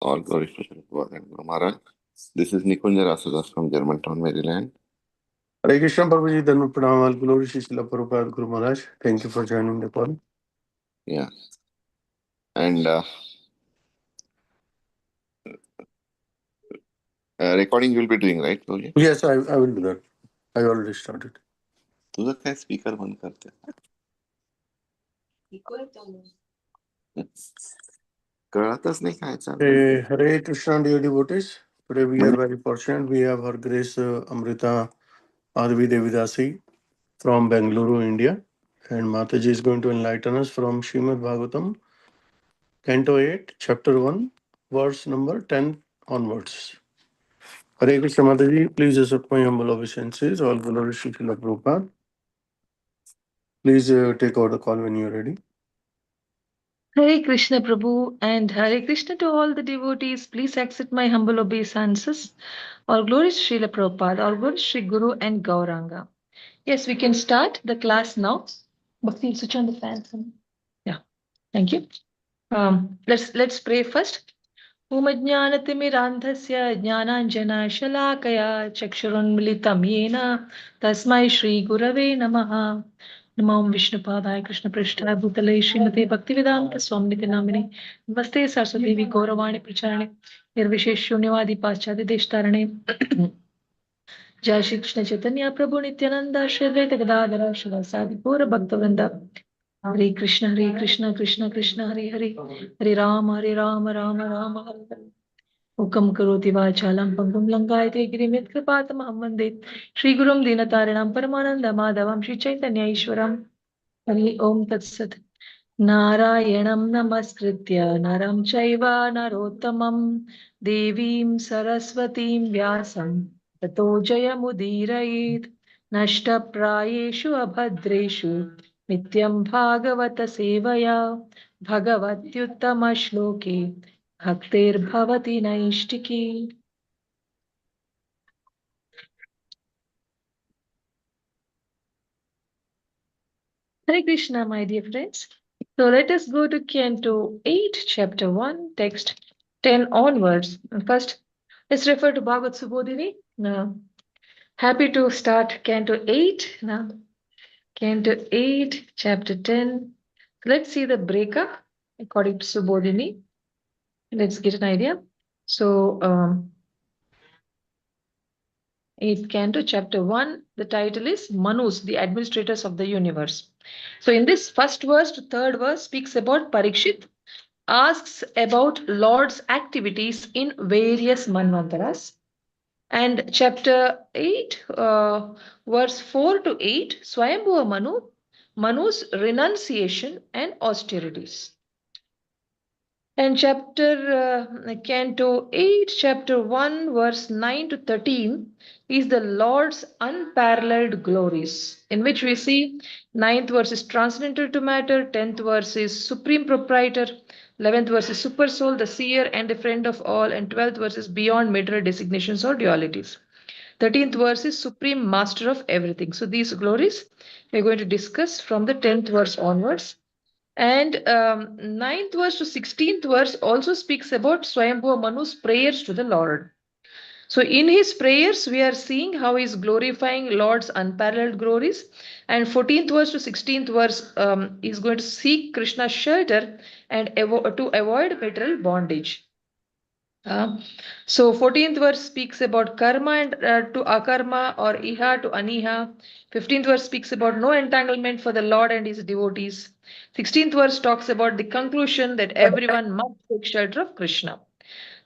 All glory to Sri Bhagavatam Guru Maharaj. This is Nikunja Rasudas from Germantown, Maryland. Hare Krishna Prabhuji, Dharma Pranam, all glory to Srila Prabhupada Guru Maharaj. Thank you for joining the call. Yeah. And recording you will be doing, right, Prabhuji? Yes, I will do that. I already started. तुझं काय speaker बंद करते कळतच नाही काय चालू Hare Krishna, dear devotees. Today we are very fortunate. We have Her Grace Amrita Madhavi Devi Dasi from Bengaluru, India. And Mataji is going to enlighten us from Srimad Bhagvatam, Canto 8, Chapter 1, verse number 10 onwards. Hare Krishna Mataji, please accept my humble obeisances. All glory to Srila Prabhupada. Please take over the call when you are ready. Hare Krishna Prabhu and Hare Krishna to all the devotees. Please accept my humble obeisances. All glory to Srila Prabhupada, all glory to Sri Guru and Gauranga. Yes, we can start the class now. Bhakti, switch on the fan. Yeah, thank you. Let's pray first. Om Ajnanatimirandhasya Jnananjana Chakshurunmilitam Yena Tasmai Shri Gurave Namaha. Namo Vishnupadaya Krishna Prishthaya Bhutale Srimate Bhaktivedanta Swamniti Namine Namaste Saraswati Devi Gauravani Pracharane Nirvishesh Shunyavadi Paschati Deshtarane Jai Shri Krishna Chaitanya Prabhu Nityananda Shri Advaita Gadadhara Shivasadi Pura Bhaktavinda Hare Krishna Krishna Krishna Hare Hare Hare Rama Rama Rama Hare Hare Ukam karoti vachalam pangam langayate girimit kripatamaham vande Shri Gurum Dinatarinam Paramananda Madhavam Shri Chaitanya Ishwaram Hari Om Tat Sat Narayanam Namaskritya Naram Chaiva Narottamam Devim Saraswatim Vyasam Tato Jayamudirayet Nashta Prayeshu Abhadreshu Nityam Bhagavata Sevaya Bhagavatyuttama Shloke Bhaktir Bhavati Naishtiki. Hare Krishna, my dear friends. So let us go to Canto 8, Chapter 1, text 10 onwards. And first, let's refer to Bhagavad Subodhini. Now, happy to start Canto 8. Now, Canto 8, Chapter 10. Let's see the breakup according to Subodhini. Let's get an idea. So, 8th Canto, Chapter 1, the title is Manus, the administrators of the universe. So in this first verse to third verse speaks about Parikshit, asks about Lord's activities in various manvantaras. And chapter 8, verse 4 to 8, Swayambhuva Manu, Manu's renunciation and austerities. And Canto 8, chapter 1, verse 9 to 13 is the Lord's unparalleled glories, in which we see 9th verse is transcendental to matter, 10th verse is supreme proprietor, 11th verse is super soul, the seer and the friend of all, and 12th verse is beyond material designations or dualities. 13th verse is supreme master of everything. So these glories we're going to discuss from the 10th verse onwards. And 9th verse to 16th verse also speaks about Swayambhuva Manu's prayers to the Lord. So in his prayers, we are seeing how he is glorifying Lord's unparalleled glories. And 14th verse to 16th verse is going to seek Krishna's shelter and to avoid material bondage. So 14th verse speaks about karma and to akarma or iha to aniha. 15th verse speaks about no entanglement for the Lord and his devotees. 16th verse talks about the conclusion that everyone must take shelter of Krishna.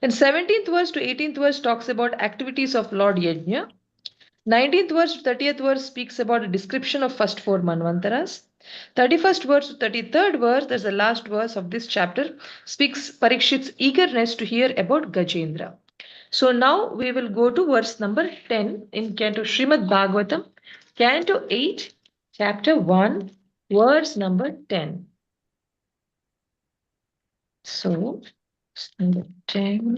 Then 17th verse to 18th verse talks about activities of Lord Yajna. 19th verse to 30th verse speaks about a description of first four manvantaras. 31st verse to 33rd verse, that's the last verse of this chapter, speaks Parikshit's eagerness to hear about Gajendra. So now we will go to verse number 10 in Canto Srimad Bhagavatam, Canto 8, chapter 1, verse number 10. So, number 10.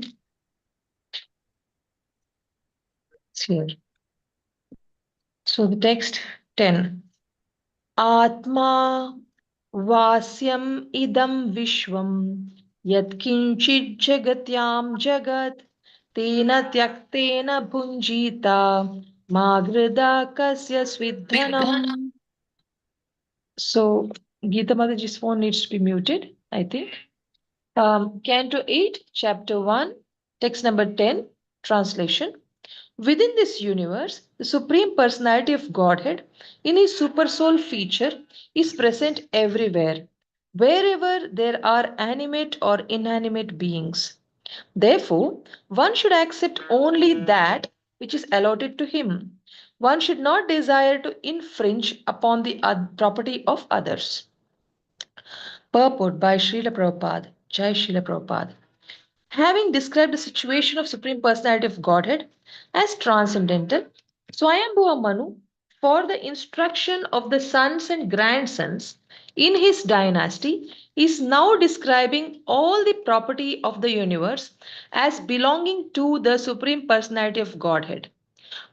It's here. So the text 10. Atma vasyam idam vishvam Yatkinchit jagatyam jagat tena tyaktena bhunjita magrida kasya svidhanam. So, Geeta Mataji's phone needs to be muted, I think. Canto 8, Chapter 1, Text number 10, Translation. Within this universe, the Supreme Personality of Godhead, in his Supersoul feature, is present everywhere, wherever there are animate or inanimate beings. Therefore, one should accept only that which is allotted to him. One should not desire to infringe upon the property of others. Purport by Srila Prabhupada. Jai Srila Prabhupada. Having described the situation of Supreme Personality of Godhead as transcendental, Swayambhuva Manu, for the instruction of the sons and grandsons in his dynasty, is now describing all the property of the universe as belonging to the Supreme Personality of Godhead.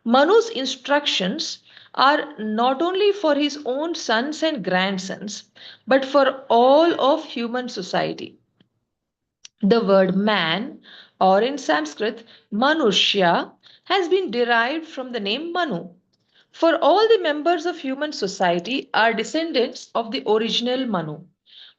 Manu's instructions are not only for his own sons and grandsons, but for all of human society. The word man, or in Sanskrit, Manushya, has been derived from the name Manu. For all the members of human society are descendants of the original Manu.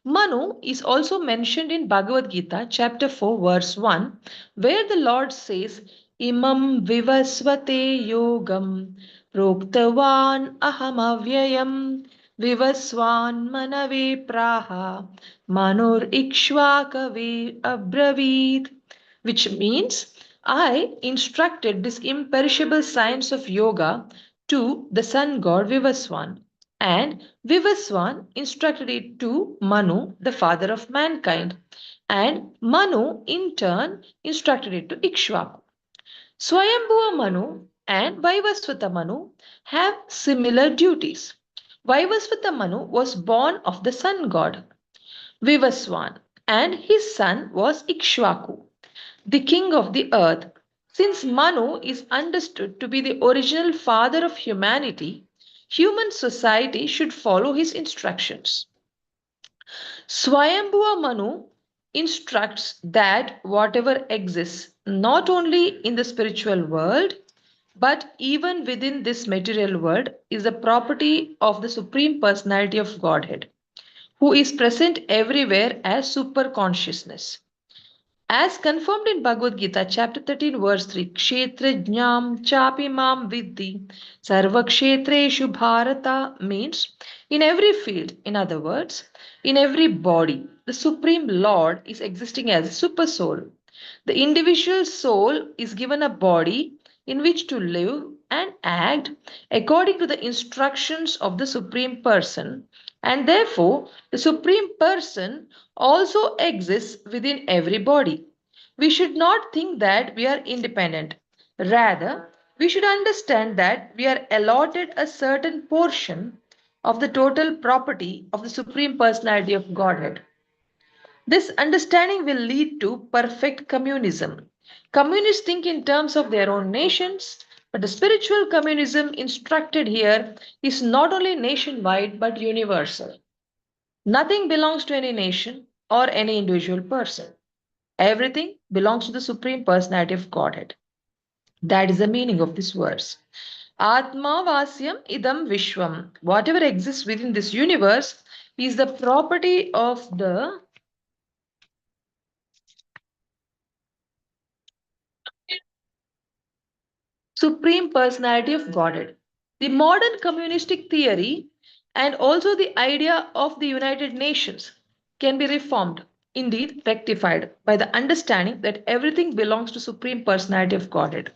Manu is also mentioned in Bhagavad Gita, chapter 4, verse 1, where the Lord says, Imam vivasvate yogam proktavan aham avyayam vivasvan manave praha manur ikshvakave abravit, which means I instructed this imperishable science of yoga to the sun god Vivaswan, and Vivaswan instructed it to Manu, the father of mankind, and Manu in turn instructed it to Ikshvaku. Swayambhuva Manu and Vaivasvata Manu have similar duties. Vaivasvata Manu was born of the sun god Vivaswan, and his son was Ikshvaku, the king of the earth. Since Manu is understood to be the original father of humanity, human society should follow his instructions. Swayambhuva Manu instructs that whatever exists not only in the spiritual world but even within this material world is the property of the Supreme Personality of Godhead, who is present everywhere as super consciousness. As confirmed in Bhagavad Gita, chapter 13, verse 3, Kshetrajnam chapi mam vidhi sarvakshetreshu bharata means in every field, in other words, in every body, the Supreme Lord is existing as a super soul. The individual soul is given a body in which to live and act according to the instructions of the Supreme Person, and therefore the Supreme Person also exists within every body. We should not think that we are independent. Rather, we should understand that we are allotted a certain portion of the total property of the Supreme Personality of Godhead. This understanding will lead to perfect communism. Communists think in terms of their own nations, but the spiritual communism instructed here is not only nationwide but universal. Nothing belongs to any nation or any individual person. Everything belongs to the Supreme Personality of Godhead. That is the meaning of this verse. Atma Vasyam Idam Vishwam. Whatever exists within this universe is the property of the Supreme Personality of Godhead. The modern communistic theory and also the idea of the United Nations can be reformed, indeed rectified, by the understanding that everything belongs to Supreme Personality of Godhead.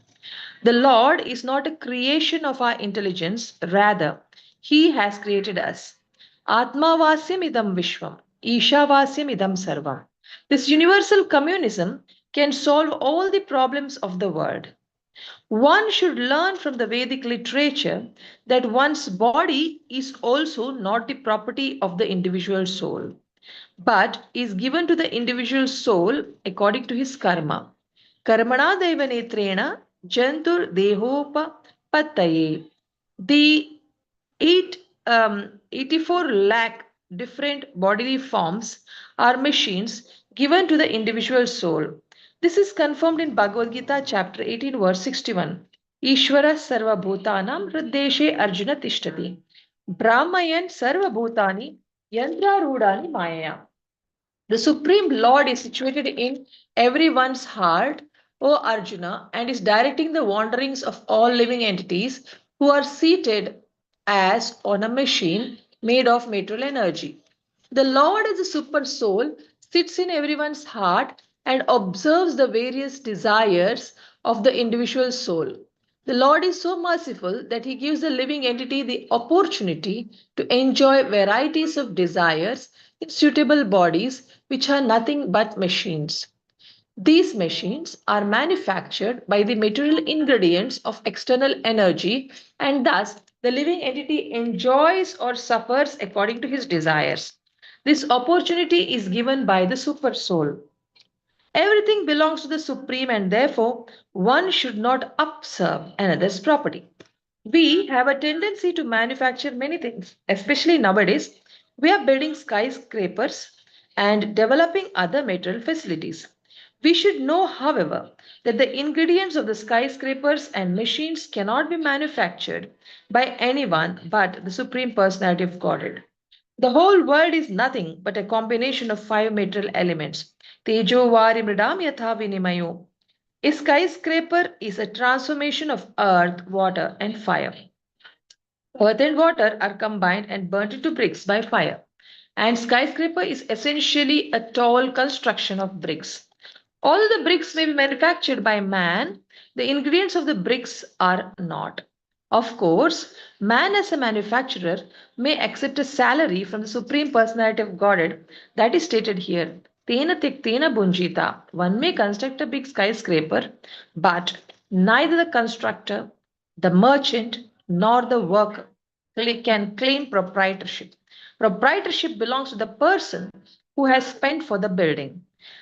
The Lord is not a creation of our intelligence, rather, He has created us. Atmavasyam idam vishwam, Ishavasyam idam sarvam. This universal communism can solve all the problems of the world. One should learn from the Vedic literature that one's body is also not the property of the individual soul, but is given to the individual soul according to his karma. Karmana deva netrena jantur dehopa pataye. The 84 lakh different bodily forms are machines given to the individual soul. This is confirmed in Bhagavad Gita chapter 18 verse 61. Ishvara sarva bhutanam hriddeshe arjuna tishtati. Brahmayan sarva bhutani yantra rudani maya. The Supreme Lord is situated in everyone's heart, O Arjuna, and is directing the wanderings of all living entities who are seated as on a machine made of material energy. The Lord as a super soul sits in everyone's heart and observes the various desires of the individual soul. The Lord is so merciful that He gives the living entity the opportunity to enjoy varieties of desires in suitable bodies which are nothing but machines. These machines are manufactured by the material ingredients of external energy, and thus the living entity enjoys or suffers according to his desires. This opportunity is given by the super soul. Everything belongs to the Supreme, and therefore one should not usurp another's property. We have a tendency to manufacture many things, especially nowadays. We are building skyscrapers and developing other material facilities. We should know, however, that the ingredients of the skyscrapers and machines cannot be manufactured by anyone but the Supreme Personality of Godhead. The whole world is nothing but a combination of five material elements. Tejo vari mridam yatha vinimayo. A skyscraper is a transformation of earth, water, and fire. Earth and water are combined and burnt into bricks by fire. And skyscraper is essentially a tall construction of bricks. Although the bricks may be manufactured by man, the ingredients of the bricks are not. Of course, man as a manufacturer may accept a salary from the Supreme Personality of Godhead that is stated here. Tena tiktena bunjita. One may construct a big skyscraper, but neither the constructor, the merchant, nor the worker can claim proprietorship. Proprietorship belongs to the person who has spent for the building.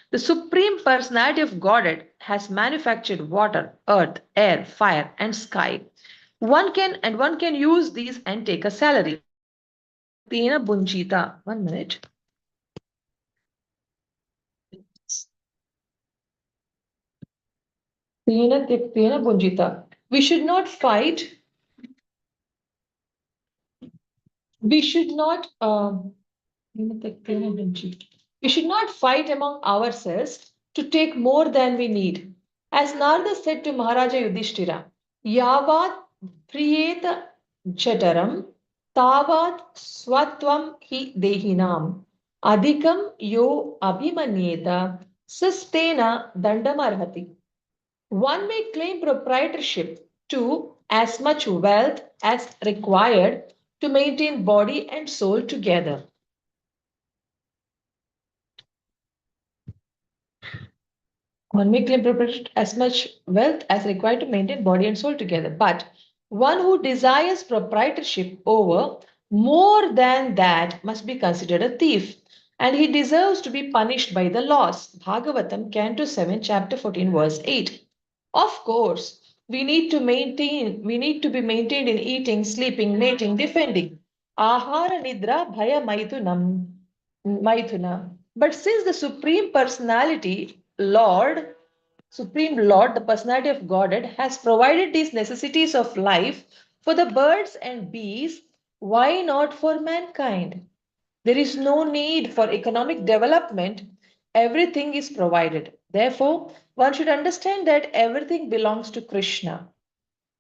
The Supreme Personality of Godhead has manufactured water, earth, air, fire, and sky. One can use these and take a salary. Tena bunjita. 1 minute. Tena bunjita. We should not fight. We should not. We should not fight among ourselves to take more than we need. As Narada said to Maharaja Yudhishthira, Yavat priyeta jataram tavat swatvam hi dehinam adhikam yo abhimanyeta sustena dandamarhati. One may claim proprietorship to as much wealth as required to maintain body and soul together. One may claim proprietorship as much wealth as required to maintain body and soul together. But one who desires proprietorship over more than that must be considered a thief, and he deserves to be punished by the laws. Bhagavatam, Canto 7, Chapter 14, verse 8. Of course, we need to be maintained in eating, sleeping, mating, defending. Ahara nidra bhaya maithuna. But since the Supreme Personality, Supreme Lord, the personality of Godhead, has provided these necessities of life for the birds and bees, why not for mankind? There is no need for economic development. Everything is provided. Therefore, one should understand that everything belongs to Krishna.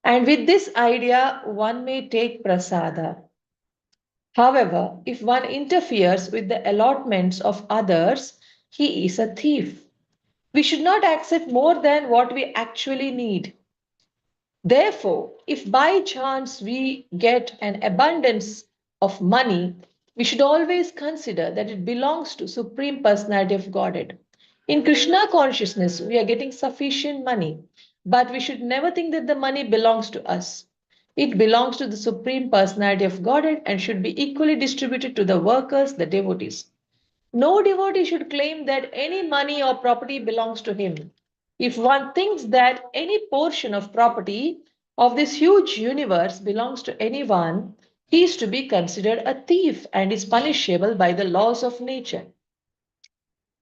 And with this idea, one may take prasada. However, if one interferes with the allotments of others, he is a thief. We should not accept more than what we actually need. Therefore, if by chance we get an abundance of money, we should always consider that it belongs to Supreme Personality of Godhead. In Krishna consciousness, we are getting sufficient money, but we should never think that the money belongs to us. It belongs to the Supreme Personality of Godhead and should be equally distributed to the workers, the devotees. No devotee should claim that any money or property belongs to him. If one thinks that any portion of property of this huge universe belongs to anyone, he is to be considered a thief and is punishable by the laws of nature.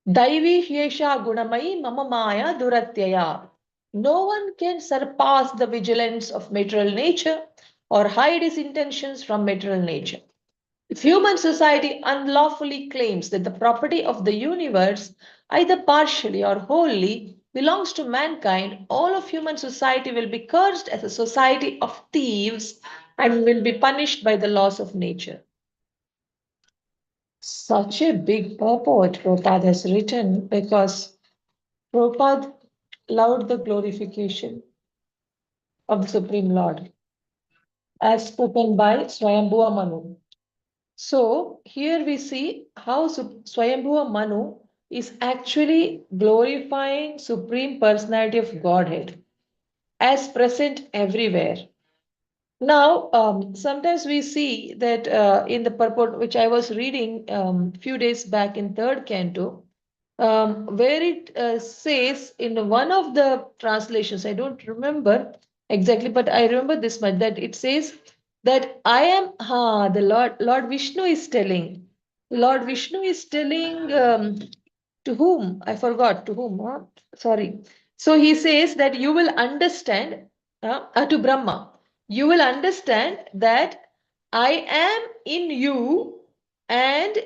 Daivi Hyesha Gunamai Mama Maya Duratyaya. No one can surpass the vigilance of material nature or hide his intentions from material nature. If human society unlawfully claims that the property of the universe, either partially or wholly, belongs to mankind, all of human society will be cursed as a society of thieves and will be punished by the laws of nature. Such a big purport Prabhupada has written because Prabhupada loved the glorification of the Supreme Lord as spoken by Swayambhuva Manu. So here we see how Swayambhuva Manu is actually glorifying Supreme Personality of Godhead as present everywhere. Now, sometimes we see that in the purport which I was reading few days back in third canto, where it says in one of the translations, I don't remember exactly, but I remember this much that it says that I am the Lord Vishnu is telling. Lord Vishnu is telling to whom? I forgot to whom. Sorry. So he says that you will understand to Brahma. You will understand that I am in you and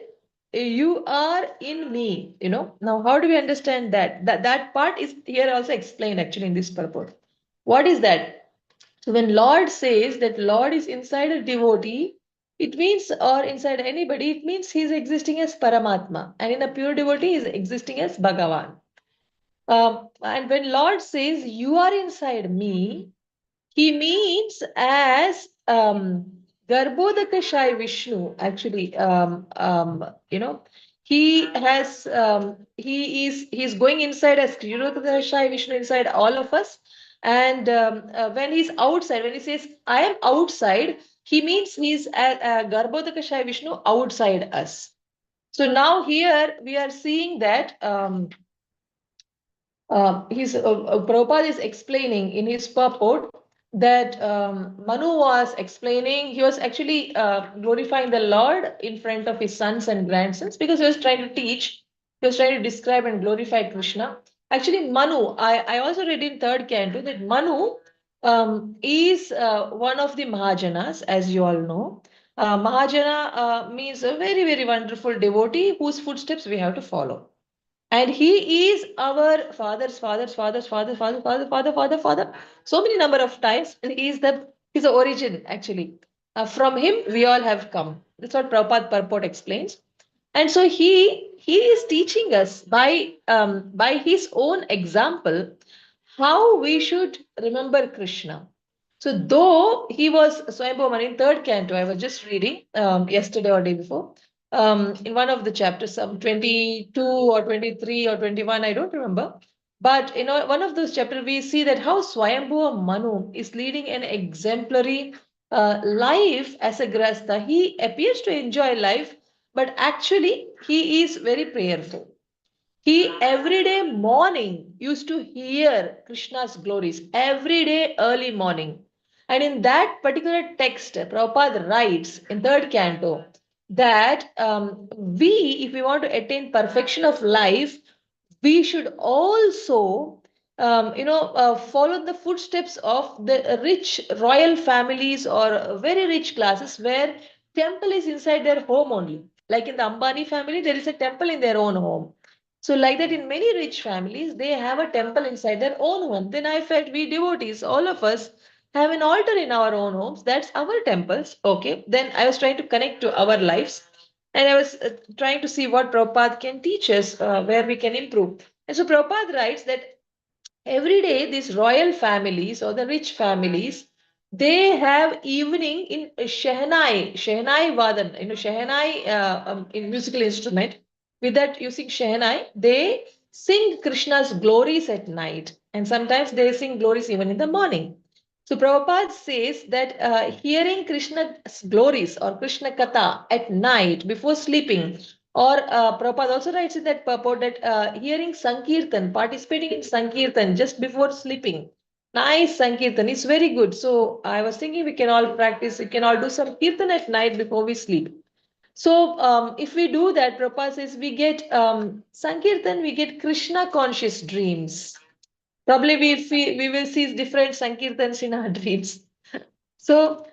you are in me. Now how do we understand that? That part is here also explained actually in this purport. What is that? So when Lord says that Lord is inside a devotee, it means, or inside anybody, it means he is existing as Paramatma. And in a pure devotee, he is existing as Bhagavan. And when Lord says, you are inside me, he means as Garbhodakashai Vishnu, actually, he's going inside as Garbhodakashai Vishnu inside all of us. And when he's outside, when he says, I am outside, he means he's Garbhodakashai Vishnu outside us. So now here we are seeing that Prabhupada is explaining in his purport that Manu was explaining, he was actually glorifying the Lord in front of his sons and grandsons because he was trying to teach, he was trying to describe and glorify Krishna. Actually, Manu, I also read in third canto that Manu is one of the Mahajanas, as you all know. Mahajana means a very, very wonderful devotee whose footsteps we have to follow. And he is our father. So many number of times, and he's the origin actually. From him, we all have come. That's what Prabhupada purport explains. And so he is teaching us by his own example how we should remember Krishna. So though he was Swayambhuva in third canto, I was just reading yesterday or day before, in one of the chapters, some 22 or 23 or 21, I don't remember. But one of those chapters, we see that how Swayambhuva Manu is leading an exemplary life as a grasta. He appears to enjoy life, but actually he is very prayerful. He every day morning used to hear Krishna's glories every day early morning. And in that particular text, Prabhupada writes in third canto that if we want to attain perfection of life, we should also follow the footsteps of the rich royal families or very rich classes where temple is inside their home only. Like in the Ambani family, there is a temple in their own home. So like that in many rich families, they have a temple inside their own home. Then I felt we devotees, all of us, have an altar in our own homes. That's our temples. Okay. Then I was trying to connect to our lives. And I was trying to see what Prabhupada can teach us, where we can improve. And so Prabhupada writes that every day these royal families or the rich families, they have evening in Shehnai Vadan, Shehnai in musical instrument. With that, using Shehnai, they sing Krishna's glories at night. And sometimes they sing glories even in the morning. So Prabhupada says that hearing Krishna's glories or Krishna Katha at night before sleeping, or Prabhupada also writes in that purport that hearing Sankirtan, participating in Sankirtan just before sleeping, nice Sankirtan, is very good. So I was thinking we can all practice, we can all do some Kirtan at night before we sleep. So if we do that, Prabhupada says we get Sankirtan, we get Krishna conscious dreams. Probably we will see different Sankirtans in our dreams. So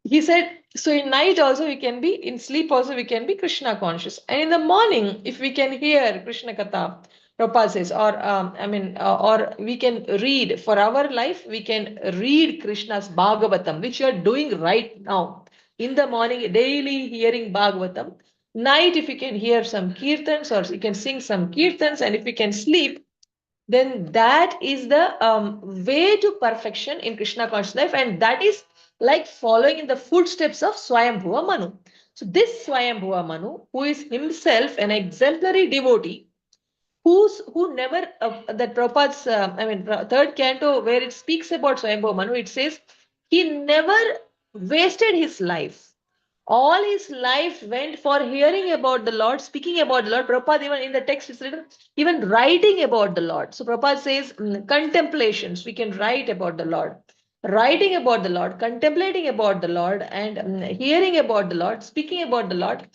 he said, so in night also we can be, in sleep also we can be Krishna conscious. And in the morning, if we can hear Krishna Katha, Prabhupada says, or we can read for our life, we can read Krishna's Bhagavatam, which you are doing right now. In the morning, daily hearing Bhagavatam. Night, if you can hear some kirtans or you can sing some kirtans, and if you can sleep, then that is the way to perfection in Krishna conscious life, and that is like following in the footsteps of Swayambhuva Manu. So this Swayambhuva Manu, who is himself an exemplary devotee, who never that Prabhupada's third canto where it speaks about Swayambhuva Manu, it says he never wasted his life. All his life went for hearing about the Lord, speaking about the Lord. Prabhupada, even in the text, is written, even writing about the Lord. So Prabhupada says, contemplations, we can write about the Lord. Writing about the Lord, contemplating about the Lord, and hearing about the Lord, speaking about the Lord.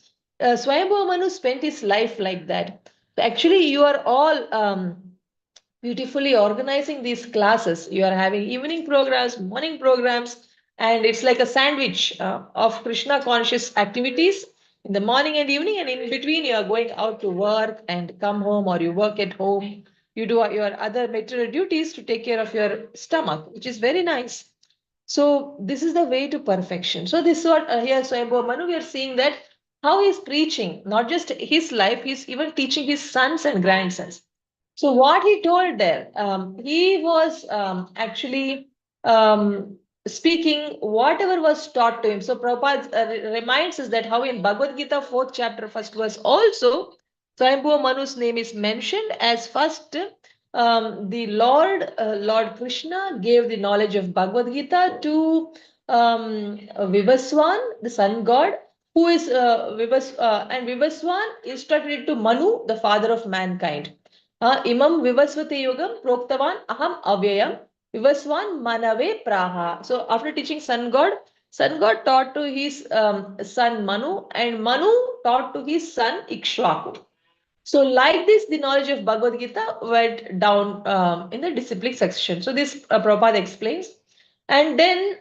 Swayambhuva Manu spent his life like that. Actually, you are all beautifully organizing these classes. You are having evening programs, morning programs, and it's like a sandwich of Krishna conscious activities in the morning and evening, and in between you are going out to work and come home, or you work at home. You do your other material duties to take care of your stomach, which is very nice. So this is the way to perfection. So this is what here Swayambhuva Manu, we are seeing that how he's preaching, not just his life, he's even teaching his sons and grandsons. So what he told there, he was actually speaking whatever was taught to him. So Prabhupada reminds us that how in Bhagavad Gita, 4th chapter, 1st verse also, Swayambhuva Manu's name is mentioned as first. The Lord Krishna gave the knowledge of Bhagavad Gita to Vivaswan, the sun god, who is and Vivaswan instructed it to Manu, the father of mankind. Imam Vivasvati Yogam Proktavan Aham Avyayam Vivaswan Manave Praha. So after teaching Sun God taught to his son Manu, and Manu taught to his son Ikshvaku. So like this, the knowledge of Bhagavad Gita went down in the disciplic succession. So this Prabhupada explains. And then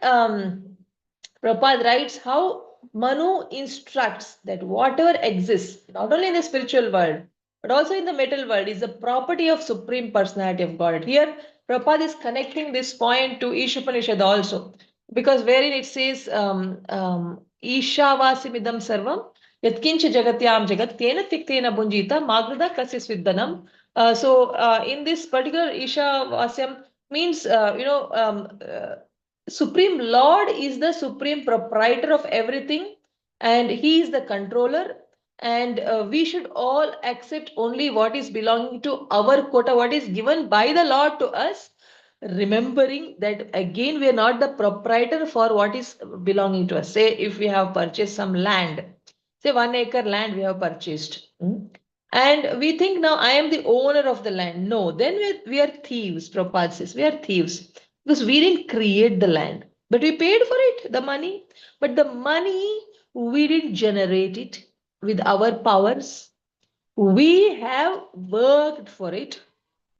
Prabhupada writes how Manu instructs that whatever exists, not only in the spiritual world, but also in the material world, is the property of Supreme Personality of God. Here, Prabhupada is connecting this point to Ishopanishad also, because wherein it says, Ishavasimidam sarvam, yatkincha jagatyam jagat, tena tiktena bunjita, magrada kasya sviddanam. In this particular Ishavasyam means, Supreme Lord is the supreme proprietor of everything, and He is the controller. And we should all accept only what is belonging to our quota, what is given by the Lord to us, remembering that again we are not the proprietor for what is belonging to us. Say, if we have purchased some land, say 1 acre land we have purchased. And we think now I am the owner of the land. No, then we are thieves, Prabhupada says. We are thieves because we didn't create the land, but we paid for it, the money. But the money, we didn't generate it with our powers. We have worked for it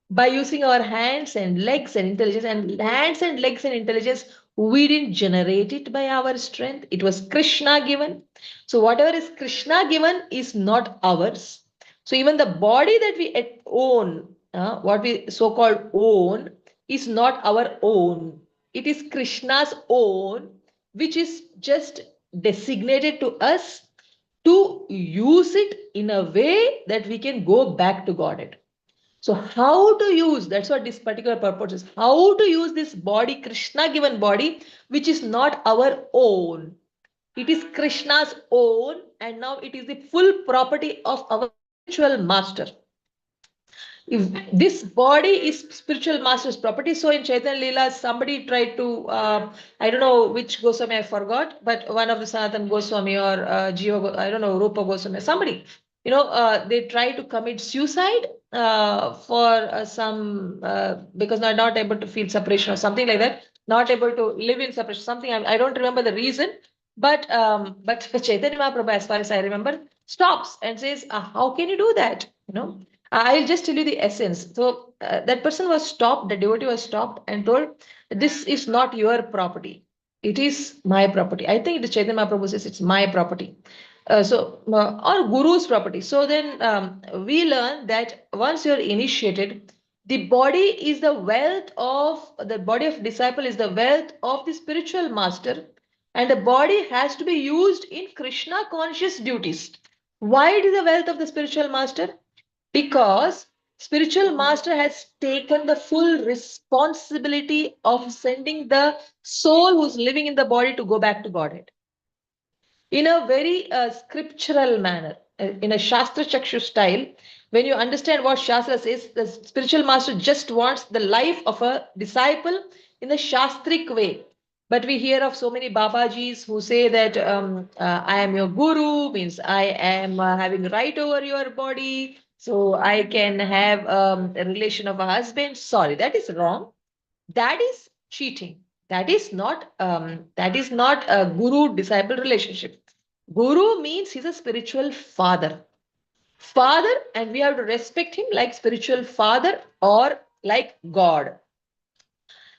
by using our hands and legs and intelligence. And hands and legs and intelligence, we didn't generate it by our strength. It was Krishna given. So whatever is Krishna given is not ours. So even the body that we own, what we so-called own, is not our own. It is Krishna's own, which is just designated to us to use it in a way that we can go back to Godhead. So how to use, that's what this particular purpose is, how to use this body, Krishna given body, which is not our own. It is Krishna's own, and now it is the full property of our spiritual master. If this body is spiritual master's property, so in Chaitanya Leela, somebody tried to, I don't know which Goswami I forgot, but one of the Sanatan Goswami or I don't know, Rupa Goswami, somebody, they try to commit suicide for some, because they're not able to feel separation or something like that, not able to live in separation, something, I don't remember the reason. But Chaitanya Mahaprabhu, as far as I remember, stops and says, "How can you do that?" I'll just tell you the essence. So that person was stopped. The devotee was stopped and told, "This is not your property. It is my property." I think the Chaitanya Mahaprabhu says it's my property. Or Guru's property. So then we learn that once you're initiated, the body of disciple is the wealth of the spiritual master, and the body has to be used in Krishna conscious duties. Why it is the wealth of the spiritual master? Because spiritual master has taken the full responsibility of sending the soul who's living in the body to go back to Godhead in a very scriptural manner, in a Shastra Chakshu style. When you understand what Shastra says, the spiritual master just wants the life of a disciple in the Shastric way. But we hear of so many Babajis who say that I am your guru, means I am having right over your body, so I can have a relation of a husband. Sorry, that is wrong. That is cheating. That is not a guru disciple relationship. Guru means he's a spiritual father, and we have to respect him like spiritual father or like God.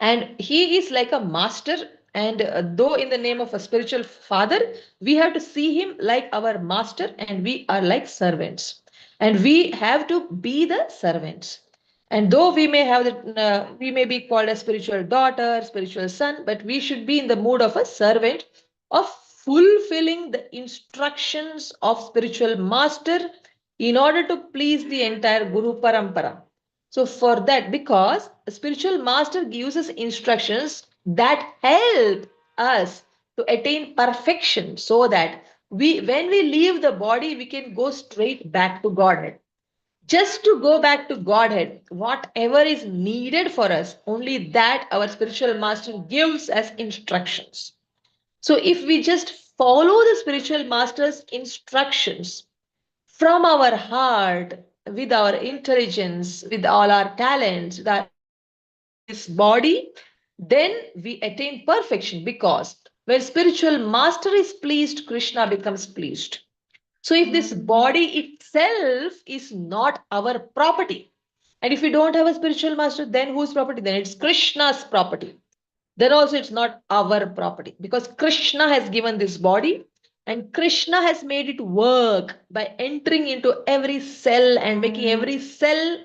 And he is like a master, and though in the name of a spiritual father, we have to see him like our master, and we are like servants, and we have to be the servants. And though we may be called a spiritual daughter, spiritual son, but we should be in the mood of a servant, of fulfilling the instructions of spiritual master in order to please the entire guru parampara. So for that, because a spiritual master gives us instructions that help us to attain perfection, so that when we leave the body, we can go straight back to Godhead. Just to go back to Godhead, whatever is needed for us, only that our spiritual master gives us instructions. So if we just follow the spiritual master's instructions from our heart, with our intelligence, with all our talents, with our efforts in this body, then we attain perfection, because when spiritual master is pleased, Krishna becomes pleased. So if this body itself is not our property, and if we don't have a spiritual master, then whose property? Then it's Krishna's property. Then also it's not our property, because Krishna has given this body, and Krishna has made it work by entering into every cell and making every cell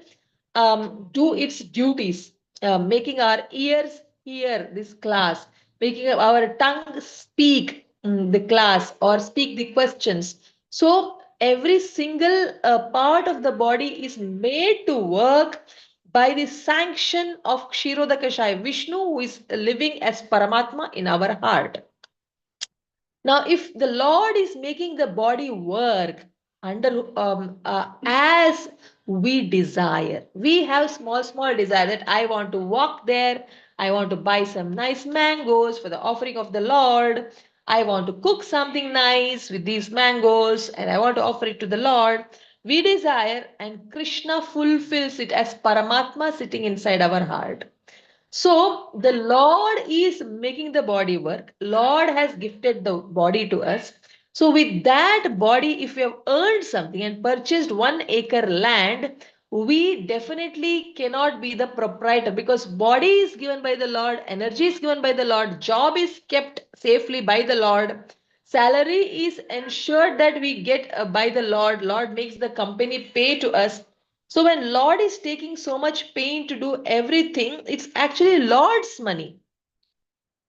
do its duties, making our ears hear this class, making our tongue speak the class or speak the questions. So every single part of the body is made to work by the sanction of Kshirodakashaya Vishnu, who is living as Paramatma in our heart. Now, if the Lord is making the body work as we desire, we have small desire that I want to walk there, I want to buy some nice mangoes for the offering of the Lord, I want to cook something nice with these mangoes, and I want to offer it to the Lord. We desire, and Krishna fulfills it as Paramatma sitting inside our heart. So the Lord is making the body work. Lord has gifted the body to us. So with that body, if we have earned something and purchased 1 acre land, we definitely cannot be the proprietor, because body is given by the Lord, energy is given by the Lord, job is kept safely by the Lord, salary is ensured that we get by the Lord. Lord makes the company pay to us. So when Lord is taking so much pain to do everything, it's actually Lord's money.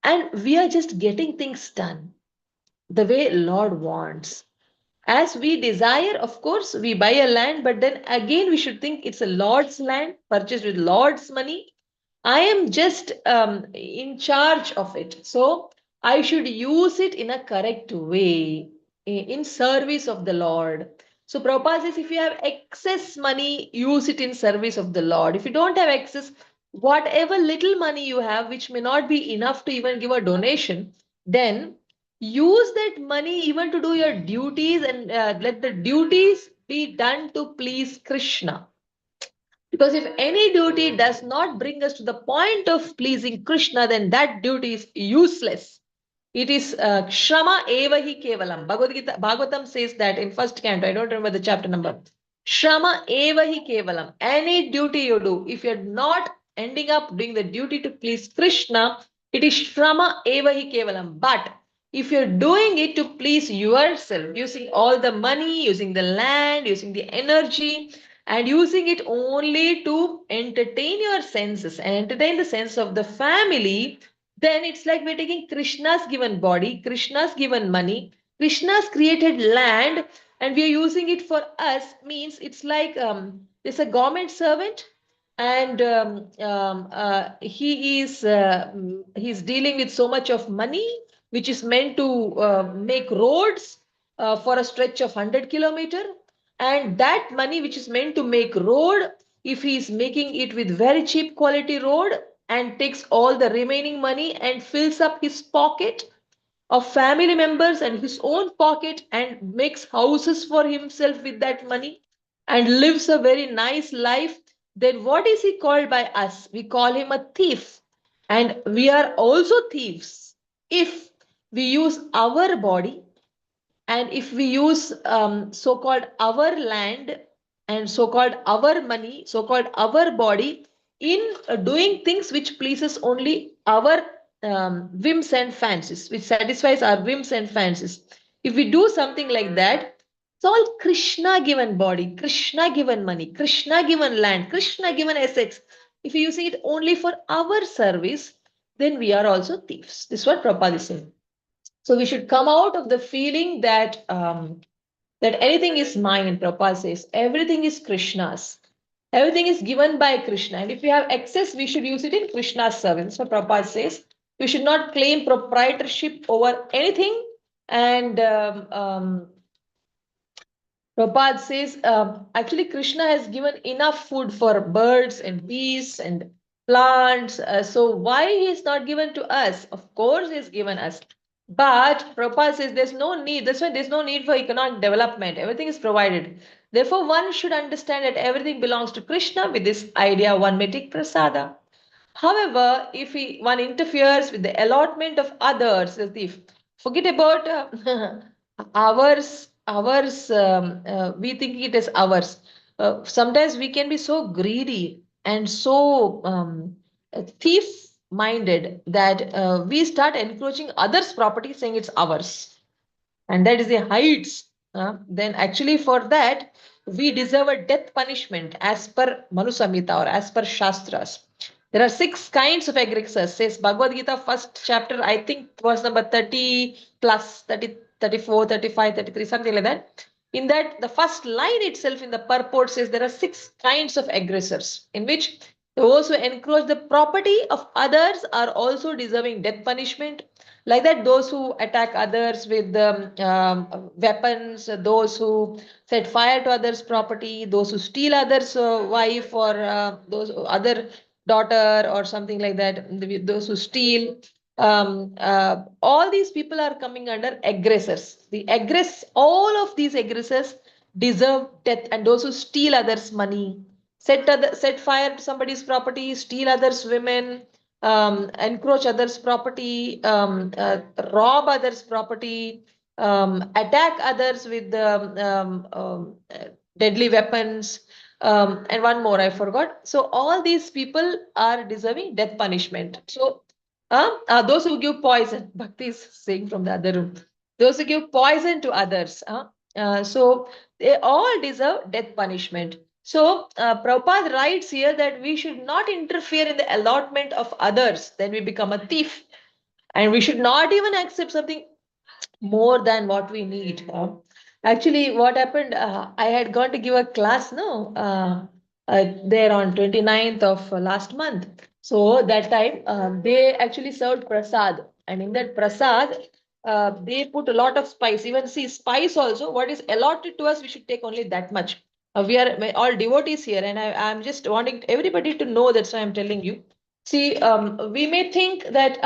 And we are just getting things done the way Lord wants. As we desire, of course, we buy a land, but then again we should think it's a Lord's land, purchased with Lord's money. I am just in charge of it. So I should use it in a correct way, in service of the Lord. So Prabhupada says, if you have excess money, use it in service of the Lord. If you don't have excess, whatever little money you have, which may not be enough to even give a donation, then use that money even to do your duties, and let the duties be done to please Krishna. Because if any duty does not bring us to the point of pleasing Krishna, then that duty is useless. It is Shrama eva hi kevalam. Bhagavatam says that in first canto. I don't remember the chapter number. Shrama eva hi kevalam. Any duty you do, if you're not ending up doing the duty to please Krishna, it is Shrama eva hi kevalam. But if you're doing it to please yourself, using all the money, using the land, using the energy, and using it only to entertain your senses and entertain the sense of the family, then it's like we're taking Krishna's given body, Krishna's given money, Krishna's created land, and we are using it for us. Means it's like there's a government servant, and he's dealing with so much of money which is meant to make roads for a stretch of 100 kilometer, and that money which is meant to make road, if he is making it with very cheap quality road and takes all the remaining money and fills up his pocket of family members and his own pocket and makes houses for himself with that money and lives a very nice life, then what is he called by us? We call him a thief. And we are also thieves if we use our body, and if we use so-called our land and so-called our money, so-called our body in doing things which pleases only our whims and fancies, which satisfies our whims and fancies. If we do something like that, it's all Krishna given body, Krishna given money, Krishna given land, Krishna given assets. If we use it only for our service, then we are also thieves. This is what Prabhupada is saying. So we should come out of the feeling that that anything is mine. Prabhupada says everything is Krishna's. Everything is given by Krishna. And if we have excess, we should use it in Krishna's service. So Prabhupada says we should not claim proprietorship over anything. And Prabhupada says, actually, Krishna has given enough food for birds and beasts and plants. So why he is not given to us? Of course, he has given us. But Prabhupada says there's no need. That's why there's no need for economic development. Everything is provided. Therefore, one should understand that everything belongs to Krishna with this idea one may take prasada. However, if one interferes with the allotment of others, as if forget about ours, we think it is ours. Sometimes we can be so greedy and so thief minded that we start encroaching others' property, saying it's ours, and that is the heights. Then actually for that we deserve a death punishment as per Manu Samhita or as per Shastras. There are 6 kinds of aggressors, says Bhagavad Gita, first chapter, I think was number 30 plus 30, 34, 35, 33, something like that. In that, the first line itself in the purport says there are 6 kinds of aggressors, in which those who encroach the property of others are also deserving death punishment. Like that, those who attack others with weapons, those who set fire to others' property, those who steal others' wife or those other daughter or something like that, those who steal, all these people are coming under aggressors. All of these aggressors deserve death, and those who steal others' money, set fire to somebody's property, steal others' women, encroach others' property, rob others' property, attack others with deadly weapons, and one more I forgot. So all these people are deserving death punishment. So those who give poison, Bhakti is saying from the other room, those who give poison to others, so they all deserve death punishment. So Prabhupada writes here that we should not interfere in the allotment of others, then we become a thief. And we should not even accept something more than what we need. Actually, what happened, I had gone to give a class, no, there on 29th of last month. So that time, they actually served prasad. And in that prasad, they put a lot of spice. Even see, spice also, what is allotted to us, we should take only that much. We are all devotees here, and I'm just wanting everybody to know. That's why I'm telling you. See, we may think that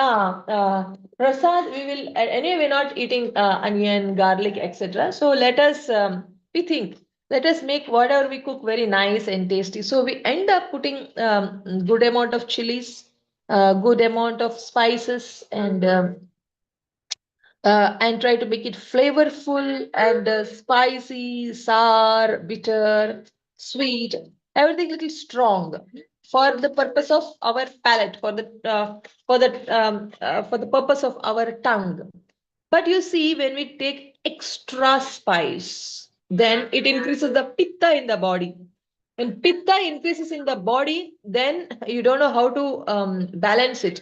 prasad, we will anyway, we're not eating onion, garlic, etc. So let us we think, let us make whatever we cook very nice and tasty. So we end up putting good amount of chilies, good amount of spices, and and try to make it flavorful and spicy, sour, bitter, sweet, everything little strong for the purpose of our palate, for the purpose of our tongue. But you see, when we take extra spice, then it increases the pitta in the body. When pitta increases in the body, then you don't know how to balance it.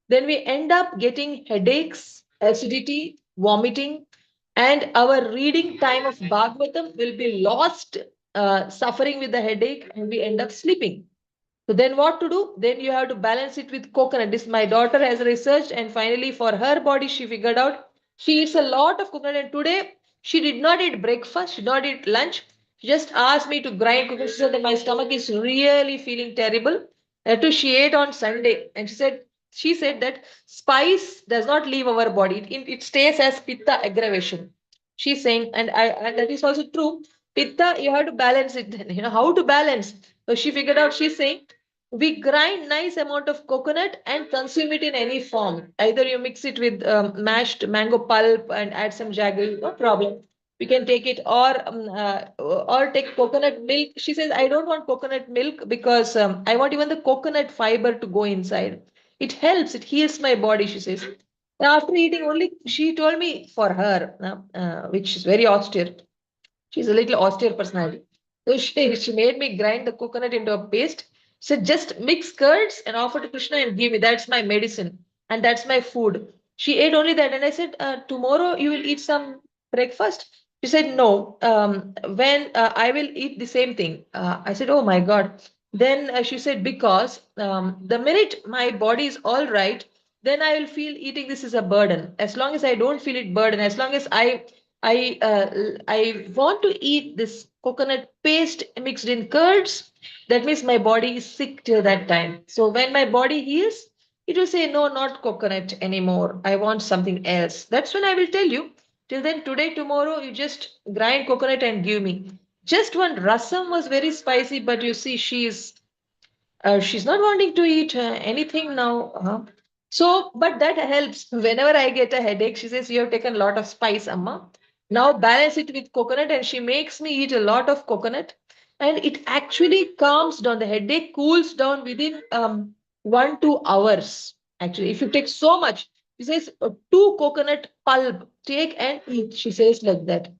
Then we end up getting headaches, acidity, vomiting, and our reading time of Bhagavatam will be lost, suffering with the headache, and we end up sleeping. So then what to do? Then you have to balance it with coconut. This my daughter has researched, and finally for her body she figured out she eats a lot of coconut. And today she did not eat breakfast, she did not eat lunch. She just asked me to grind coconut. She said that my stomach is really feeling terrible. That too she ate on Sunday, and she said that spice does not leave our body. It stays as pitta aggravation. She's saying, and that is also true. Pitta, you have to balance it. Then you know how to balance. So she figured out. She's saying we grind nice amount of coconut and consume it in any form. Either you mix it with mashed mango pulp and add some jaggery, no problem. We can take it, or take coconut milk. She says I don't want coconut milk because I want even the coconut fiber to go inside. It helps. It heals my body. She says. After eating only, she told me for her, which is very austere. She's a little austere personality. So she made me grind the coconut into a paste. She said, just mix curds and offer to Krishna and give me. That's my medicine. And that's my food. She ate only that. And I said, tomorrow you will eat some breakfast. She said, no. When I will eat the same thing. I said, oh my God. Then she said, because the minute my body is all right, then I will feel eating this is a burden. As long as I don't feel it burden, as long as I want to eat this coconut paste mixed in curds. That means my body is sick till that time. So when my body heals, it will say no, not coconut anymore. I want something else. That's when I will tell you. Till then, today, tomorrow, you just grind coconut and give me. Just one rasam was very spicy, but you see, she's not wanting to eat anything now. So, but that helps. Whenever I get a headache, she says, you have taken a lot of spice, Amma. Now balance it with coconut, and she makes me eat a lot of coconut. And it actually calms down. The headache cools down within 1 2 hours. Actually, if you take so much, she says, two coconut pulp, take and eat. She says like that,